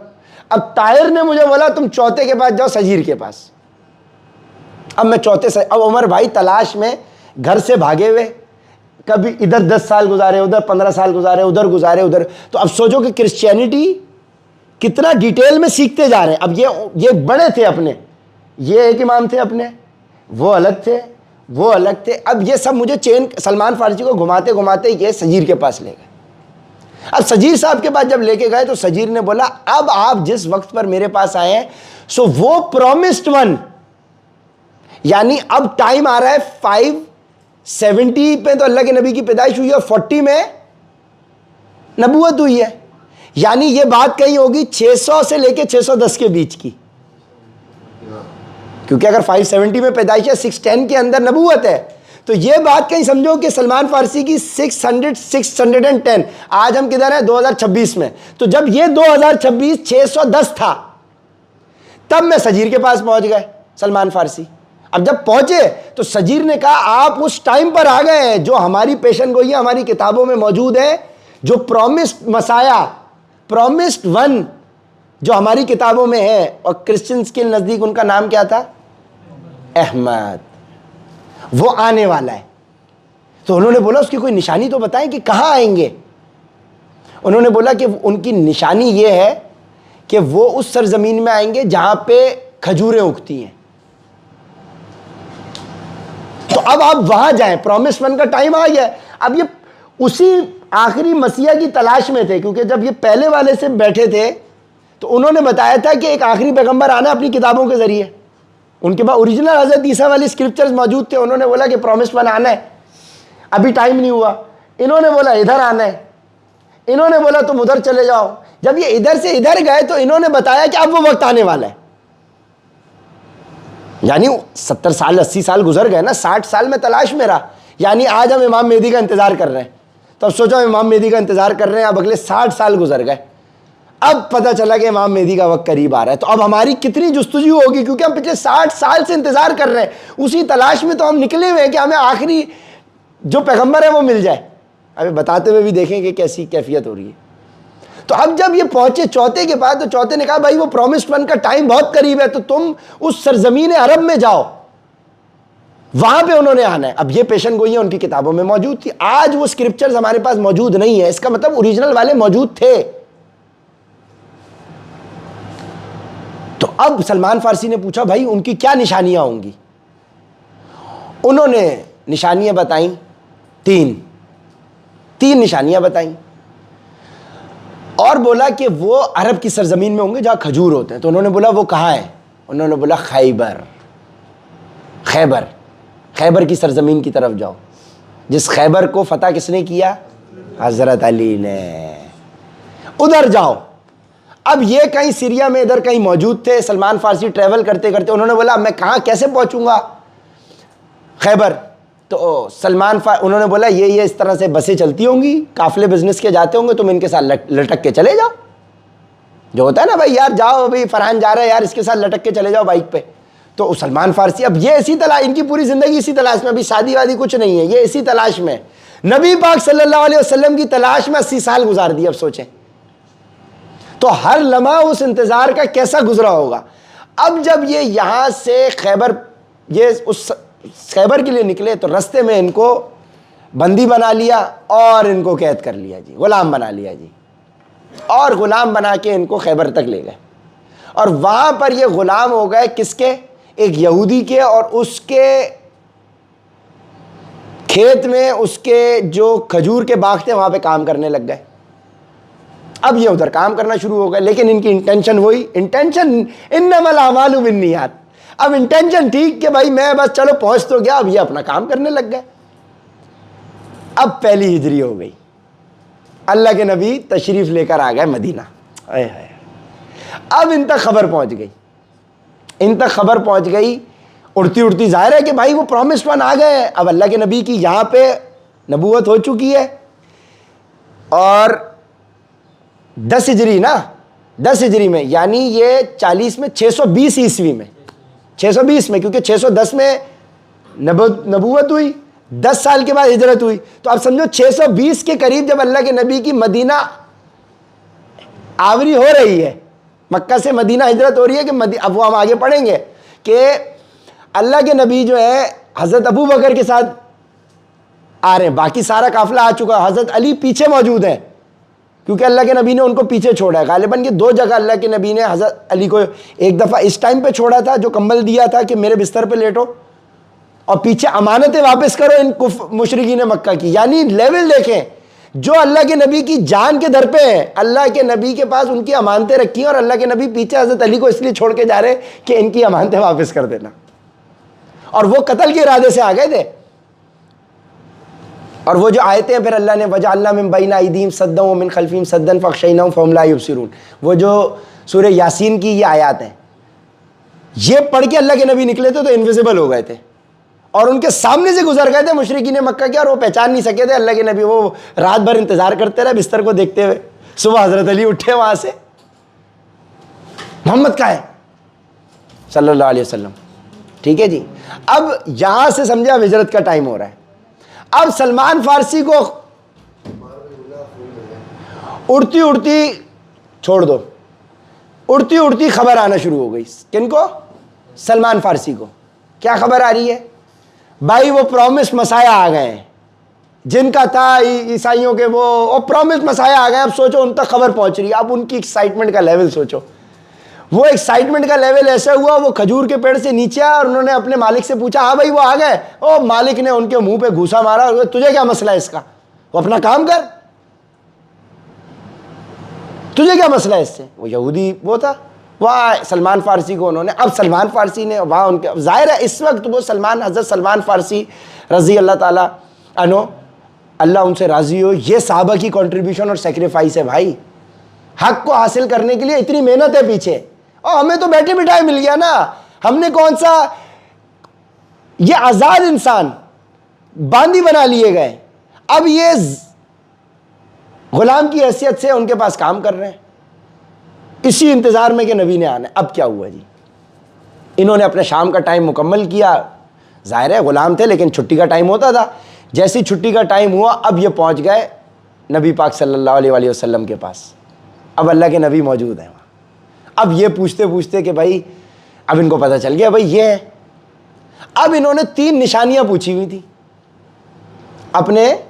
अब ताहिर ने मुझे बोला तुम चौथे के पास जाओ, सजीर के पास। अब मैं चौथे से, अब उमर भाई तलाश में घर से भागे हुए, कभी इधर 10 साल गुजारे, उधर 15 साल गुजारे, उधर गुजारे, उधर। तो अब सोचो कि क्रिश्चियनिटी कितना डिटेल में सीखते जा रहे हैं। अब ये बड़े थे अपने, ये एक इमाम थे अपने, वो अलग थे, वो अलग थे। अब ये सब मुझे चेन सलमान फारसी को घुमाते घुमाते ये सजीर के पास ले गए। अब सजीर साहब के पास जब लेके गए तो सजीर ने बोला अब आप जिस वक्त पर मेरे पास आए हैं सो वो प्रॉमिस्ड वन, यानी अब टाइम आ रहा है 570 पे तो अल्लाह के नबी की पैदाइश हुई है और 40 में नबूवत हुई है, यानी ये बात कहीं होगी 600 से लेके 610 के बीच की, क्योंकि अगर 570 में पैदाइश है 610 के अंदर नबूवत है, तो ये बात कहीं समझो कि सलमान फारसी की 610। आज हम किधर हैं? 2026 में। तो जब ये 2026 610 था तब मैं सजीर के पास पहुंच गए सलमान फारसी। अब जब पहुंचे तो सजीर ने कहा आप उस टाइम पर आ गए हैं जो हमारी पेशन गोई हमारी किताबों में मौजूद है, जो प्रॉमिस्ड मसाया, प्रॉमिस्ड वन जो हमारी किताबों में है। और क्रिश्चियंस के नजदीक उनका नाम क्या था? अहमद। वो आने वाला है। तो उन्होंने बोला उसकी कोई निशानी तो बताएं कि कहां आएंगे। उन्होंने बोला कि उनकी निशानी ये है कि वो उस सरजमीन में आएंगे जहां पे खजूरें उगती हैं। तो अब आप वहां जाएं, प्रॉमिस वन का टाइम आ गया। अब ये उसी आखिरी मसीहा की तलाश में थे, क्योंकि जब ये पहले वाले से बैठे थे तो उन्होंने बताया था कि एक आखिरी पैगंबर आना अपनी किताबों के जरिए। उनके पास ओरिजिनल हजरत ईसा वाली स्क्रिप्चर्स मौजूद थे। उन्होंने बोला कि प्रॉमिस वन आना है, अभी टाइम नहीं हुआ। इन्होंने बोला इधर आना है, इन्होंने बोला तुम उधर चले जाओ। जब ये इधर से इधर गए तो इन्होंने बताया कि अब वो वक्त आने वाला है। यानी 70 साल 80 साल गुजर गए ना, 60 साल में तलाश में रहा। यानी आज हम इमाम मेहदी का इंतजार कर रहे हैं, तो अब सोचो इमाम मेहदी का इंतजार कर रहे हैं, अब अगले 60 साल गुजर गए, अब पता चला कि इमाम मेहदी का वक्त करीब आ रहा है। तो अब हमारी कितनी जुस्तजू होगी, क्योंकि हम पिछले 60 साल से इंतजार कर रहे हैं, उसी तलाश में तो हम निकले हुए हैं कि हमें आखिरी जो पैगंबर है वो मिल जाए। अभी बताते हुए भी देखें कि कैसी कैफियत हो रही है। तो अब जब ये पहुंचे चौथे के पास तो चौथे ने कहा भाई वो प्रॉमिस्ड वन का टाइम बहुत करीब है, तो तुम उस सरजमीन अरब में जाओ, वहां पे उन्होंने आना है। अब ये पेशन गोई उनकी किताबों में मौजूद थी। आज वो स्क्रिप्चर्स हमारे पास मौजूद नहीं है, इसका मतलब ओरिजिनल वाले मौजूद थे। तो अब सलमान फारसी ने पूछा भाई उनकी क्या निशानियां होंगी। उन्होंने निशानियां बताई, तीन निशानियां बताई और बोला कि वो अरब की सरजमीन में होंगे जहां खजूर होते हैं। तो उन्होंने बोला वो कहां है? उन्होंने बोला खैबर की सरजमीन की तरफ जाओ, जिस खैबर को फतह किसने किया? हजरत अली ने। उधर जाओ। अब ये कहीं सीरिया में इधर कहीं मौजूद थे। सलमान फारसी ट्रेवल करते करते उन्होंने बोला मैं कहां कैसे पहुंचूंगा खैबर? तो उन्होंने बोला ये इस तरह से बसें चलती होंगी, काफिले बिजनेस के जाते होंगे, तुम इनके साथ लटक के चले जाओ। जो होता है ना भाई, यार जाओ भाई फरहान जा रहा है यार, इसके साथ लटक के चले जाओ बाइक पे। तो सलमान फारसी अब ये इसी तलाश, इनकी पूरी जिंदगी इसी तलाश में, अभी शादी वादी कुछ नहीं है, ये इसी तलाश में, नबी पाक सल्लल्लाहु अलैहि वसल्लम की तलाश में 80 साल गुजार दिए। अब सोचें तो हर लम्हा उस इंतजार का कैसा गुजरा होगा। अब जब ये यहां से उस खैबर के लिए निकले तो रास्ते में इनको बंदी बना लिया और इनको कैद कर लिया जी, गुलाम बना लिया जी, और गुलाम बना के इनको खैबर तक ले गए। और वहां पर ये गुलाम हो गए किसके? एक यहूदी के, और उसके खेत में उसके जो खजूर के बाग थे वहां पे काम करने लग गए। अब ये उधर काम करना शुरू हो गए, लेकिन इनकी इंटेंशन इन्नमल अमालु बिन्नियात। अब इंटेंशन ठीक कि भाई मैं बस चलो पहुंच तो गया, अब ये अपना काम करने लग गए। अब पहली हिजरी हो गई, अल्लाह के नबी तशरीफ लेकर आ गए मदीना। अब इन तक खबर पहुंच गई, उड़ती उड़ती जाहिर है कि भाई वो प्रॉमिस्ड वन आ गए। अब अल्लाह के नबी की यहां पे नबूवत हो चुकी है। और 10 हिजरी में, यानी ये 40 में, 620 ईस्वी में, 620 में, क्योंकि 610 में नबूवत हुई, 10 साल के बाद हिजरत हुई। तो आप समझो 620 के करीब जब अल्लाह के नबी की मदीना आवरी हो रही है, मक्का से मदीना हिजरत हो रही है कि अब वो हम आगे पढ़ेंगे कि अल्लाह के नबी जो है हज़रत अबू बकर के साथ आ रहे हैं, बाकी सारा काफिला आ चुका है, हज़रत अली पीछे मौजूद है, क्योंकि अल्लाह के नबी ने उनको पीछे छोड़ा है। गालिबन कि 2 जगह अल्लाह के नबी ने हज़रत अली को, एक दफ़ा इस टाइम पे छोड़ा था जो कंबल दिया था कि मेरे बिस्तर पे लेटो, और पीछे अमानतें वापस करो इन मुशरिकीन मक्का की। यानी लेवल देखें, जो अल्लाह के नबी की जान के दर पे है, अल्लाह के नबी के पास उनकी अमानतें रखी हैं, और अल्लाह के नबी पीछे हज़रत अली को इसलिए छोड़ के जा रहे कि इनकी अमानतें वापस कर देना। और वो कत्ल के इरादे से आ गए थे। और वो जो आयतें हैं फिर अल्लाह ने वजअलना मिन बैन अयदीहिम सद्दन व मिन खल्फिहिम सद्दन फअग़शयनाहुम फहुम ला युबसिरून, वो जो सूरह यासीन की ये आयत हैं, ये पढ़ के अल्लाह के नबी निकले थे तो इनविजिबल हो गए थे, और उनके सामने से गुजर गए थे मुशरिकीन मक्का के, और वो पहचान नहीं सके थे अल्लाह के नबी। वो रात भर इंतजार करते रहे बिस्तर को देखते हुए। सुबह हज़रत अली उठे वहां से, मोहम्मद का है सल्लल्लाहु अलैहि वसल्लम। ठीक है जी। अब यहां से समझे अब हिजरत का टाइम हो रहा है। अब सलमान फारसी को उड़ती उड़ती खबर आना शुरू हो गई। किनको? सलमान फारसी को। क्या खबर आ रही है भाई? वो प्रॉमिस मसाया आ गए हैं, जिनका था ईसाइयों के, वो प्रॉमिस मसाया आ गए। अब सोचो उन तक खबर पहुंच रही है। अब उनकी एक्साइटमेंट का लेवल सोचो। वो एक्साइटमेंट का लेवल ऐसा हुआ, वो खजूर के पेड़ से नीचे आया और उन्होंने अपने मालिक से पूछा, हाँ भाई वो आ गए। ओ मालिक ने उनके मुंह पे घूसा मारा, तुझे क्या मसला है इसका, वो अपना काम कर, तुझे क्या मसला है इससे। वो यहूदी वो था, वहाँ सलमान फारसी को उन्होंने, अब सलमान फारसी ने वहाँ उनके, जाहिर है इस वक्त वो हज़रत सलमान फारसी रज़ी अल्लाह ताला अन्हु, अल्लाह उनसे राज़ी हो, ये सहाबा की कंट्रीब्यूशन और सेक्रीफाइस है भाई। हक को हासिल करने के लिए इतनी मेहनत है पीछे, और हमें तो बैठे बिठाए मिल गया ना। हमने कौन सा, ये आज़ाद इंसान बांदी बना लिए गए, अब ये गुलाम की हैसियत से उनके पास काम कर रहे हैं, इसी इंतजार में कि नबी ने आना है। अब क्या हुआ जी, इन्होंने अपने शाम का टाइम मुकम्मल किया। जाहिर है गुलाम थे लेकिन छुट्टी का टाइम होता था। जैसी छुट्टी का टाइम हुआ, अब ये पहुंच गए नबी पाक सल्लल्लाहु अलैहि वसल्लम के पास। अब अल्लाह के नबी मौजूद हैं वहाँ। अब ये पूछते पूछते कि भाई, अब इनको पता चल गया भाई ये है। अब इन्होंने 3 निशानियां पूछी हुई थी अपने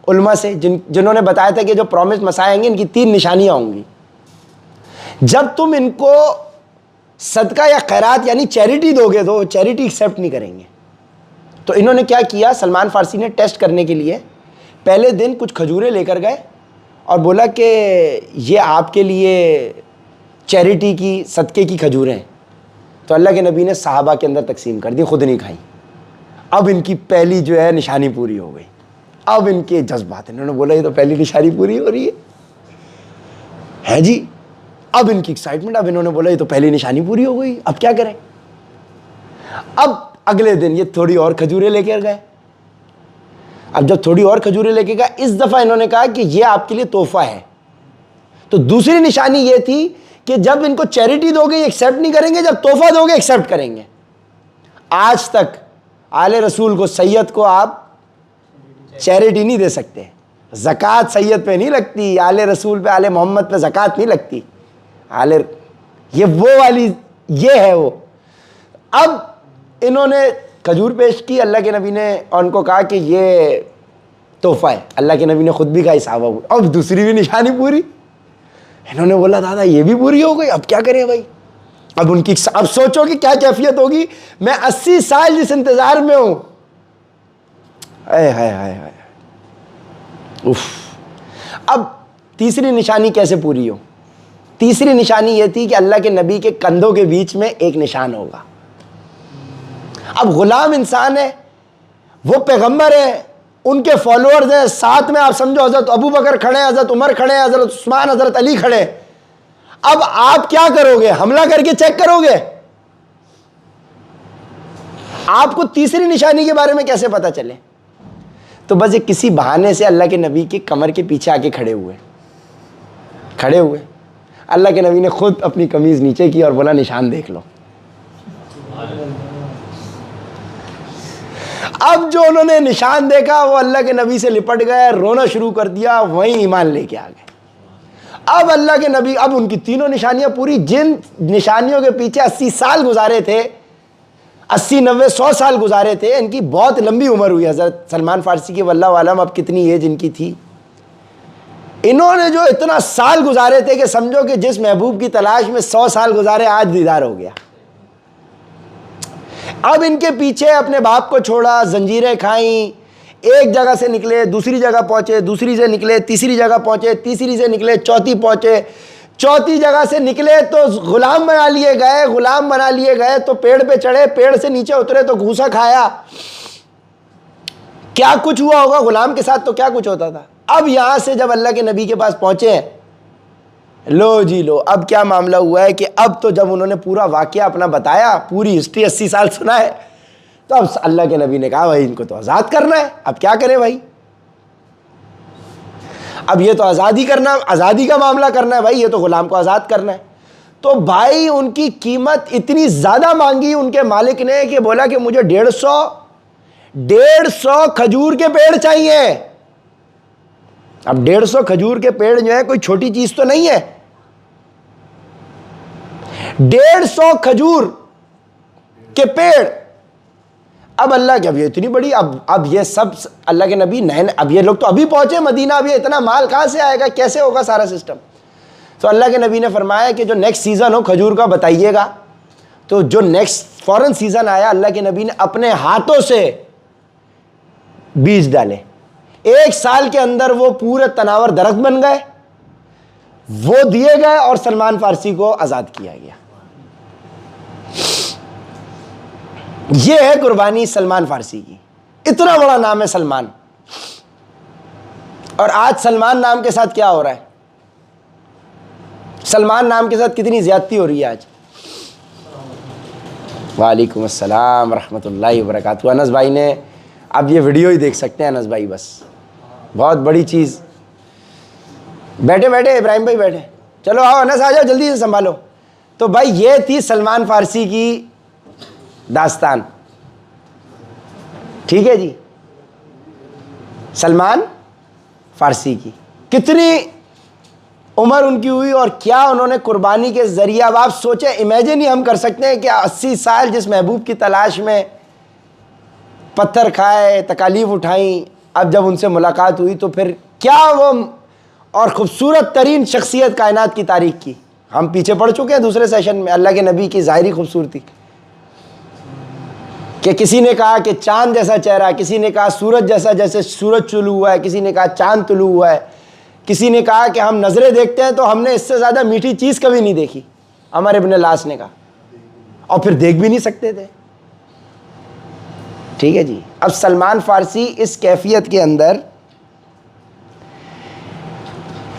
उलमा से, जिन्होंने बताया था कि जो प्रॉमिस मसाया आएंगे इनकी 3 निशानियां होंगी। जब तुम इनको सदका या खैरात यानी चैरिटी दोगे तो चैरिटी एक्सेप्ट नहीं करेंगे। तो इन्होंने क्या किया, सलमान फारसी ने टेस्ट करने के लिए पहले दिन कुछ खजूरें लेकर गए और बोला कि ये आपके लिए चैरिटी की, सदके की खजूरें हैं। तो अल्लाह के नबी ने सहाबा के अंदर तकसीम कर दी, खुद नहीं खाई। अब इनकी पहली जो है निशानी पूरी हो गई। अब इनके जज्बात, इन्होंने बोला ये तो पहली निशानी पूरी हो रही है जी। अब इनकी एक्साइटमेंट, अब इन्होंने बोला ये तो पहली निशानी पूरी हो गई, अब क्या करें। अब अगले दिन ये थोड़ी और खजूरें लेकर गए। अब जब थोड़ी और खजूरें लेके गए, इस दफा इन्होंने कहा कि ये आपके लिए तोहफा है। तो दूसरी निशानी ये थी कि जब इनको चैरिटी दोगे ये एक्सेप्ट नहीं करेंगे, जब तोहफा दोगे एक्सेप्ट करेंगे। आज तक आले रसूल को, सैयद को आप चैरिटी नहीं दे सकते। ज़कात सैयद पे नहीं लगती, आले रसूल पे, आले मोहम्मद पे ज़कात नहीं लगती। आले ये वो वाली ये है वो। अब इन्होंने खजूर पेश की, अल्लाह के नबी ने उनको कहा कि ये तोहफा है। अल्लाह के नबी ने खुद भी कहा साहबा। अब दूसरी भी निशानी पूरी। इन्होंने बोला दादा ये भी पूरी हो गई, अब क्या करें भाई। अब उनकी, अब सोचो कि क्या कैफियत होगी। मैं 80 साल जिस इंतजार में हूं, हाय हाय हाय हाय, उफ। अब तीसरी निशानी कैसे पूरी हो। तीसरी निशानी यह थी कि अल्लाह के नबी के कंधों के बीच में एक निशान होगा। अब गुलाम इंसान है, वो पैगंबर है, उनके फॉलोअर्स हैं, साथ में आप समझो हजरत अबू बकर खड़े हैं, हजरत उमर खड़े हैं, हजरत उस्मान, हजरत अली खड़े। अब आप क्या करोगे, हमला करके चेक करोगे। आपको तीसरी निशानी के बारे में कैसे पता चले। तो बस एक किसी बहाने से अल्लाह के नबी के कमर के पीछे आके खड़े हुए। अल्लाह के नबी ने खुद अपनी कमीज नीचे की और बोला निशान देख लो। अब जो उन्होंने निशान देखा वो अल्लाह के नबी से लिपट गए, रोना शुरू कर दिया, वहीं ईमान लेके आ गए। अब अल्लाह के नबी, अब उनकी तीनों निशानियां पूरी, जिन निशानियों के पीछे 80 साल गुजारे थे, 80, 90, 100 साल गुजारे थे, इनकी बहुत लंबी उम्र हुई। हज़रत सलमान फारसी की वल्लाहु आलम अब कितनी एज इनकी थी। इन्होंने जो इतना साल गुजारे थे कि समझो कि जिस महबूब की तलाश में 100 साल गुजारे, आज दीदार हो गया। अब इनके पीछे अपने बाप को छोड़ा, जंजीरें खाई, एक जगह से निकले दूसरी जगह पहुंचे, दूसरी से निकले तीसरी जगह पहुंचे, तीसरी से निकले चौथी पहुंचे, चौथी जगह से निकले तो गुलाम बना लिए गए, गुलाम बना लिए गए तो पेड़ पे चढ़े, पेड़ से नीचे उतरे तो घूसा खाया। क्या कुछ हुआ होगा गुलाम के साथ, तो क्या कुछ होता था। अब यहां से जब अल्लाह के नबी के पास पहुंचे, लो जी लो, अब क्या मामला हुआ है कि अब तो जब उन्होंने पूरा वाकया अपना बताया, पूरी हिस्ट्री 80 साल सुना है, तो अब अल्लाह के नबी ने कहा भाई इनको तो आज़ाद करना है। अब क्या करें भाई, अब ये तो आज़ादी करना, आज़ादी का मामला करना है भाई, ये तो गुलाम को आज़ाद करना है। तो भाई उनकी कीमत इतनी ज़्यादा मांगी उनके मालिक ने कि बोला कि मुझे 150 खजूर के पेड़ चाहिए। अब 150 खजूर के पेड़ जो है कोई छोटी चीज तो नहीं है। 150 खजूर के पेड़। अब अल्लाह की, अब ये इतनी बड़ी, अब ये सब अल्लाह के नबी नए, अब ये लोग तो अभी पहुंचे मदीना, अब ये इतना माल कहां से आएगा, कैसे होगा सारा सिस्टम। तो अल्लाह के नबी ने फरमाया कि जो नेक्स्ट सीजन हो खजूर का बताइएगा। तो जो नेक्स्ट फौरन सीजन आया, अल्लाह के नबी ने अपने हाथों से बीज डाले। 1 साल के अंदर वो पूरे तनावर दरख्त बन गए, वो दिए गए और सलमान फारसी को आजाद किया गया। ये है कुर्बानी सलमान फारसी की। इतना बड़ा नाम है सलमान, और आज सलमान नाम के साथ क्या हो रहा है, सलमान नाम के साथ कितनी ज्यादती हो रही है आज। वालेकुम अस्सलाम रहमतुल्लाहि व बरकातहू। अनस भाई ने, अब ये वीडियो ही देख सकते हैं अनस भाई, बस बहुत बड़ी चीज़। बैठे बैठे इब्राहिम भाई बैठे, चलो आओ अनस आ जाओ, जल्दी से संभालो। तो भाई ये थी सलमान फारसी की दास्तान, ठीक है जी। सलमान फारसी की कितनी उम्र उनकी हुई और क्या उन्होंने कुर्बानी के ज़रिए, अब आप सोचें, इमेजिन ही हम कर सकते हैं कि 80 साल जिस महबूब की तलाश में पत्थर खाए, तकालीफ उठाई, अब जब उनसे मुलाकात हुई तो फिर क्या वो, और ख़ूबसूरत तरीन शख्सियत कायनात की तारीख की, हम पीछे पड़ चुके हैं दूसरे सेशन में, अल्लाह के नबी की ज़ाहिरी खूबसूरती, कि किसी ने कहा कि चांद जैसा चेहरा, किसी ने कहा सूरज जैसा, जैसे सूरज तुलू हुआ है, किसी ने कहा चांद तुलू हुआ है, किसी ने कहा कि हम नज़रें देखते हैं तो हमने इससे ज़्यादा मीठी चीज़ कभी नहीं देखी, अमर इब्न लास ने कहा, और फिर देख भी नहीं सकते थे। ठीक है जी। अब सलमान फारसी इस कैफियत के अंदर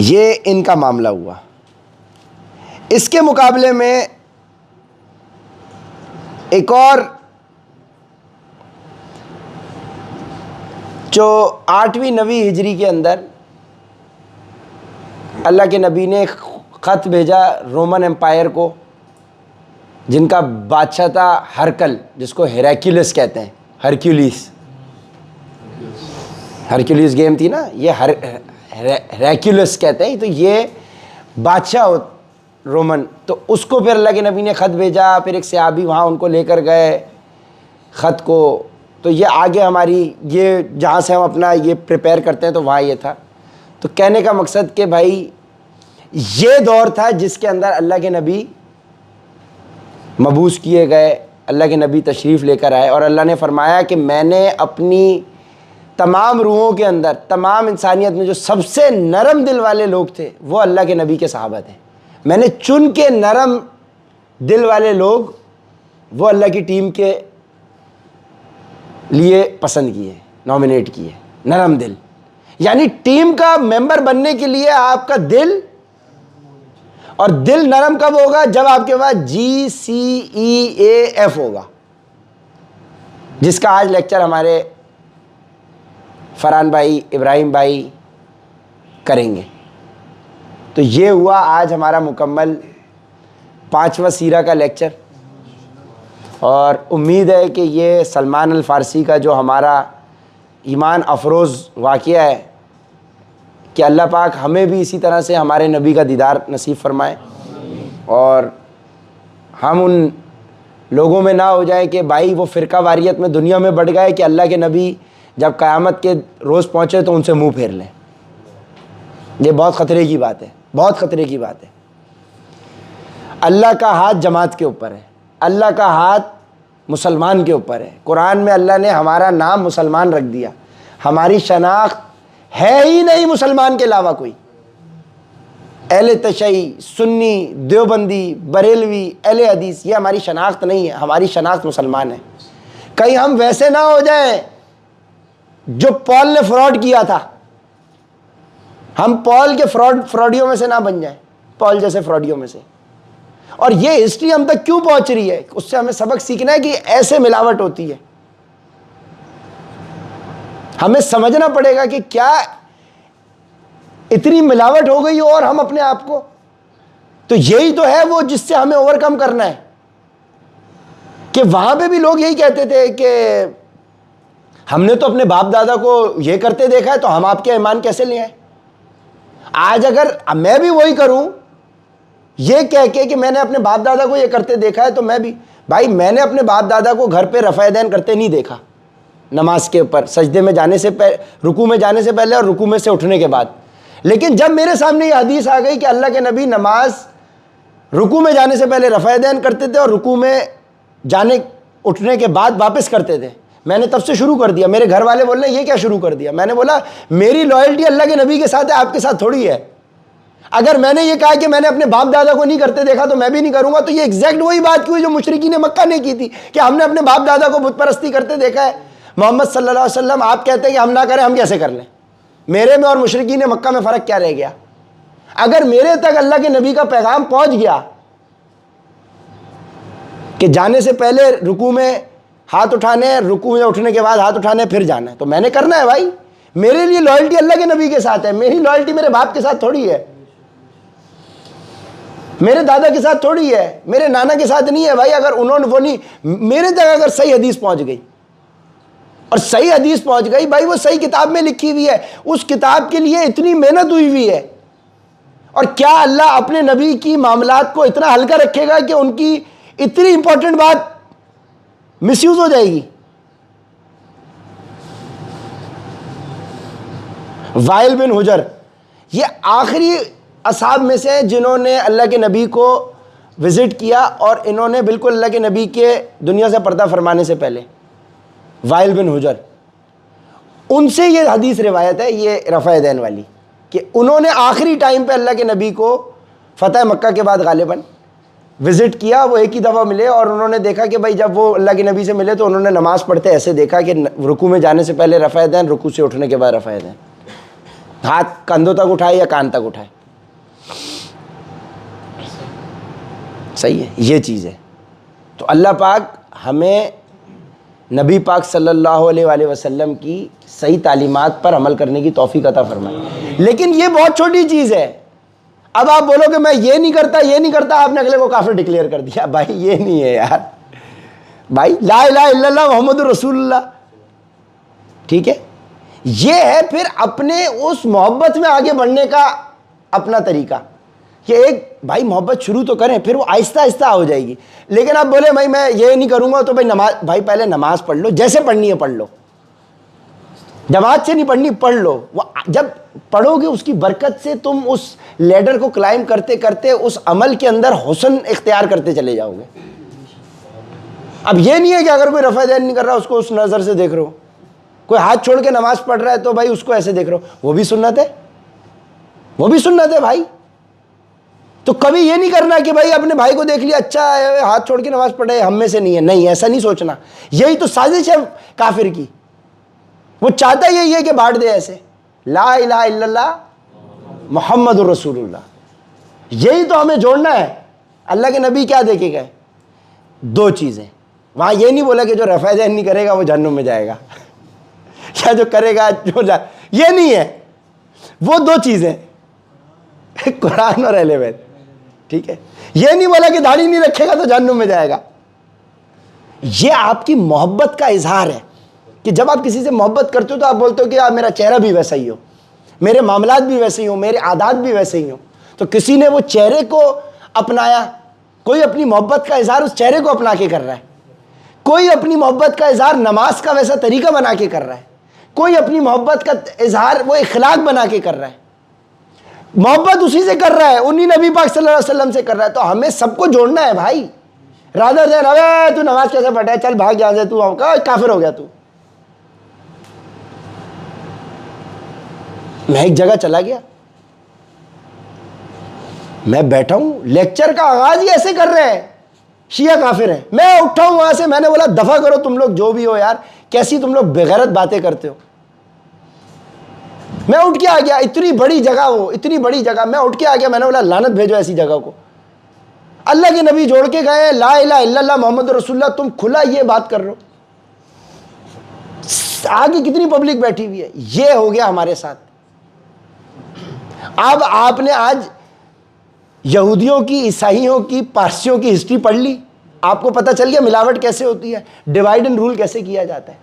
ये इनका मामला हुआ। इसके मुकाबले में एक और जो 8वीं 9वीं हिजरी के अंदर अल्लाह के नबी ने ख़त भेजा रोमन एम्पायर को, जिनका बादशाह था हरकल, जिसको हेराक्यूलिस कहते हैं, हरक्यूलिस गेम थी ना, ये हेराक्यूलिस कहते हैं। तो ये बादशाह रोमन, तो उसको फिर अल्लाह के नबी ने ख़त भेजा, फिर एक सहाबी वहाँ उनको लेकर गए ख़त को। तो ये आगे हमारी ये जहाँ से हम अपना ये प्रिपेयर करते हैं तो वहाँ ये था। तो कहने का मकसद कि भाई ये दौर था जिसके अंदर अल्लाह के नबी मबूस किए गए, अल्लाह के नबी तशरीफ़ लेकर आए, और अल्लाह ने फरमाया कि मैंने अपनी तमाम रूहों के अंदर, तमाम इंसानियत में जो सबसे नरम दिल वाले लोग थे वो अल्लाह के नबी के सहाबा थे। मैंने चुन के नरम दिल वाले लोग वो अल्लाह की टीम के लिए पसंद किए, नॉमिनेट किए। नरम दिल यानी टीम का मेंबर बनने के लिए आपका दिल, और दिल नरम कब होगा? जब आपके पास GCEAF होगा, जिसका आज लेक्चर हमारे फरहान भाई, इब्राहिम भाई करेंगे। तो ये हुआ आज हमारा मुकम्मल 5वां सीरा का लेक्चर, और उम्मीद है कि ये सलमान अल फ़ारसी का जो हमारा ईमान अफरोज़ वाक़या है कि अल्लाह पाक हमें भी इसी तरह से हमारे नबी का दीदार नसीब फरमाए, और हम उन लोगों में ना हो जाए कि भाई वो फ़िरका वारियत में दुनिया में बढ़ गए कि अल्लाह के नबी जब क़यामत के रोज़ पहुँचे तो उनसे मुँह फेर लें। ये बहुत ख़तरे की बात है, बहुत ख़तरे की बात है। अल्लाह का हाथ जमात के ऊपर है, अल्लाह का हाथ मुसलमान के ऊपर है। कुरान में अल्लाह ने हमारा नाम मुसलमान रख दिया, हमारी शनाख्त है ही नहीं मुसलमान के अलावा कोई। अहले तशय्युई, सुन्नी, देवबंदी, बरेलवी, अहले हदीस, ये हमारी शनाख्त नहीं है, हमारी शनाख्त मुसलमान है। कहीं हम वैसे ना हो जाए जो पॉल ने फ्रॉड किया था, हम पॉल के फ्रॉडियों में से ना बन जाए, पॉल जैसे फ्रॉडियों में से। और ये हिस्ट्री हम तक क्यों पहुंच रही है, उससे हमें सबक सीखना है कि ऐसे मिलावट होती है। हमें समझना पड़ेगा कि क्या इतनी मिलावट हो गई और हम अपने आप को, तो यही तो है वो जिससे हमें ओवरकम करना है। कि वहां पे भी लोग यही कहते थे कि हमने तो अपने बाप दादा को ये करते देखा है, तो हम आपके ईमान कैसे ले आए। आज अगर मैं भी वही करूं ये कह के कि मैंने अपने बाप दादा को ये करते देखा है, तो मैं भी, भाई मैंने अपने बाप दादा को घर पे रफ़ायदैन करते नहीं देखा, नमाज के ऊपर, सजदे में जाने से पहले, रुकू में जाने से पहले और रुकू में से उठने के बाद। लेकिन जब मेरे सामने ये हदीस आ गई कि अल्लाह के नबी नमाज रुकू में जाने से पहले रफ़ायदैन करते थे और रुकू में जाने उठने के बाद वापस करते थे, मैंने तब से शुरू कर दिया। मेरे घर वाले बोल रहे हैं ये क्या शुरू कर दिया? मैंने बोला मेरी लॉयल्टी अल्लाह के नबी के साथ है, आपके साथ थोड़ी है। अगर मैंने ये कहा कि मैंने अपने बाप दादा को नहीं करते देखा तो मैं भी नहीं करूंगा, तो ये एग्जैक्ट वही बात हुई जो मुशरिकीन मक्का ने की थी कि हमने अपने बाप दादा को बुत परस्ती करते देखा है। मोहम्मद सल्लल्लाहु अलैहि वसल्लम आप कहते हैं कि हम ना करें, हम कैसे कर लें? मेरे में और मुशरिकीन मक्का में फ़र्क क्या रह गया? अगर मेरे तक अल्लाह के नबी का पैगाम पहुंच गया कि जाने से पहले रुकू में हाथ उठाने, रुकू में उठने के बाद हाथ उठाने, फिर जाना है, तो मैंने करना है भाई। मेरे लिए लॉयल्टी अल्लाह के नबी के साथ है, मेरी लॉयल्टी मेरे बाप के साथ थोड़ी है, मेरे दादा के साथ थोड़ी है, मेरे नाना के साथ नहीं है भाई। अगर उन्होंने वो नहीं, मेरे तक अगर सही हदीस पहुंच गई, और सही हदीस पहुंच गई भाई, वो सही किताब में लिखी हुई है, उस किताब के लिए इतनी मेहनत हुई हुई है। और क्या अल्लाह अपने नबी की मामलात को इतना हल्का रखेगा कि उनकी इतनी इंपॉर्टेंट बात मिसयूज हो जाएगी? वाइल बिन हुजर, ये आखिरी असहाब में से जिन्होंने अल्लाह के नबी को विज़िट किया और इन्होंने बिल्कुल अल्लाह के नबी के दुनिया से पर्दा फरमाने से पहले, वाइल बिन हुजर, उनसे ये हदीस रिवायत है, ये रफ़ा दैन वाली, कि उन्होंने आखिरी टाइम पे अल्लाह के नबी को फ़तह मक्का के बाद गालिबन विज़िट किया। वो एक ही दफ़ा मिले और उन्होंने देखा कि भाई जब वो अल्लाह के नबी से मिले तो उन्होंने नमाज़ पढ़ते ऐसे देखा कि रुकू में जाने से पहले रफ़ा दैन, रुकू से उठने के बाद रफ़ा दैन, हाथ कंधों तक उठाए या कान तक उठाए। सही है, ये चीज़ है। तो अल्लाह पाक हमें नबी पाक सल्लल्लाहु अलैहि वसल्लम की सही तालीमात पर अमल करने की तौफीक अता फरमाए। लेकिन ये बहुत छोटी चीज़ है। अब आप बोलोगे मैं ये नहीं करता, ये नहीं करता, आपने अगले को काफिर डिक्लेयर कर दिया। भाई ये नहीं है यार, भाई ला इलाहा इल्लल्लाह मुहम्मदुर रसूलुल्लाह, ठीक है। ये है फिर अपने उस मोहब्बत में आगे बढ़ने का अपना तरीका, कि एक भाई मोहब्बत शुरू तो करें, फिर वो आहिस्ता आहिस्ता हो जाएगी। लेकिन आप बोले भाई मैं ये नहीं करूंगा, तो भाई नमाज, भाई पहले नमाज पढ़ लो, जैसे पढ़नी है पढ़ लो, जमात से नहीं पढ़नी पढ़ लो। वो जब पढ़ोगे उसकी बरकत से तुम उस लैडर को क्लाइम करते करते उस अमल के अंदर हुस्न इख्तियार करते चले जाओगे। अब ये नहीं है कि अगर कोई रफ़ा दैन नहीं कर रहा उसको उस नज़र से देख रहे हो, कोई हाथ छोड़ के नमाज पढ़ रहा है तो भाई उसको ऐसे देख रहे हो, वो भी सुन्नत है, वो भी सुन्नत है भाई। तो कभी ये नहीं करना कि भाई अपने भाई को देख लिया अच्छा है हाथ छोड़ के नमाज पढ़े, हम में से नहीं है, नहीं, ऐसा नहीं सोचना। यही तो साजिश है काफिर की। वो चाहता यही है कि बांट दे ऐसे, ला इलाहा इल्लल्लाह मुहम्मदुर रसूलुल्लाह, यही तो हमें जोड़ना है। अल्लाह के नबी क्या देखे गए? दो चीज़ें। वहाँ ये नहीं बोला कि जो रफ़ा दैन नहीं करेगा वो जहन्नुम में जाएगा या जो करेगा ये नहीं है, वो दो चीज़ें कुरान और अहले बैत, ठीक है। ये नहीं बोला कि दाढ़ी नहीं रखेगा तो जहन्नुम में जाएगा। ये आपकी मोहब्बत का इजहार है कि जब आप किसी से मोहब्बत करते हो तो आप बोलते हो कि यार मेरा चेहरा भी वैसा ही हो, मेरे मामलात भी वैसे ही हो, मेरे आदात भी वैसे ही हो। तो किसी ने वो चेहरे को अपनाया, कोई अपनी मोहब्बत का इजहार उस चेहरे को अपना के कर रहा है, कोई अपनी मोहब्बत का इजहार नमाज का वैसा तरीका बना के कर रहा है, कोई अपनी मोहब्बत का इजहार वो इखलाक बना के कर रहा है। मोहब्बत उसी से कर रहा है, उन्हीं नबी पाक सल्लल्लाहु अलैहि वसल्लम से कर रहा है। तो हमें सबको जोड़ना है भाई। रादर देन अबे तू नमाज कैसे पढ़ा है, चल भाग यहाँ से, तू काफिर हो गया तू। मैं एक जगह चला गया, मैं बैठा हूं, लेक्चर का आगाज ही ऐसे कर रहे हैं, शिया काफिर है। मैं उठा हूं वहां से, मैंने बोला दफा करो तुम लोग जो भी हो यार, कैसी तुम लोग बेगैरत बातें करते हो। मैं उठ के आ गया, इतनी बड़ी जगह, वो इतनी बड़ी जगह, मैं उठ के आ गया, मैंने बोला लानत भेजो ऐसी जगह को। अल्लाह के नबी जोड़ के गए, ला इलाहा इल्लल्लाह मोहम्मद रसूलुल्लाह, तुम खुला ये बात कर रहे हो, आगे कितनी पब्लिक बैठी हुई है। ये हो गया हमारे साथ। अब आपने आज यहूदियों की, ईसाइयों की, पारसियों की हिस्ट्री पढ़ ली, आपको पता चल गया मिलावट कैसे होती है, डिवाइड एंड रूल कैसे किया जाता है।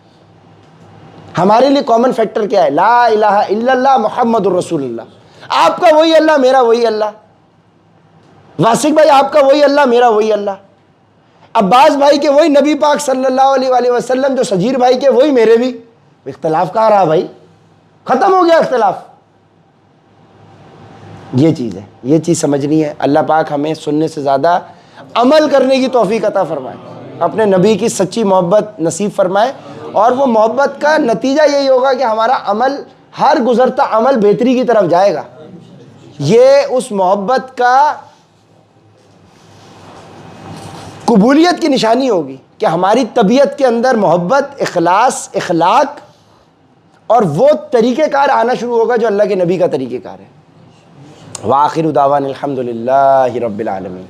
हमारे लिए कॉमन फैक्टर क्या है? ला इलाहा इल्लल्लाह मुहम्मदुर रसूलुल्लाह। आपका वही अल्लाह, मेरा वही अल्लाह। वासिक भाई आपका वही अल्लाह, मेरा वही अल्लाह। अब्बास भाई के वही नबी पाक सल्लल्लाहु अलैहि वसल्लम, जो सजीर भाई के वही मेरे भी। इख्तलाफ कहाँ रहा भाई? खत्म हो गया इख्तलाफ। ये चीज़ है, ये चीज़ समझनी है। अल्लाह पाक हमें सुनने से ज़्यादा अमल करने की तौफीक अता फरमाए, अपने नबी की सच्ची मोहब्बत नसीब फरमाए। और वो मोहब्बत का नतीजा यही होगा कि हमारा अमल, हर गुजरता अमल बेहतरी की तरफ जाएगा। ये उस मोहब्बत का कबूलियत की निशानी होगी कि हमारी तबीयत के अंदर मोहब्बत, इखलास, इखलाक और वो तरीक़ेकार आना शुरू होगा जो अल्लाह के नबी का तरीक़ेकार है। वाखिर दावान अल्हम्दुलिल्लाहि रब्बिल आलमीन।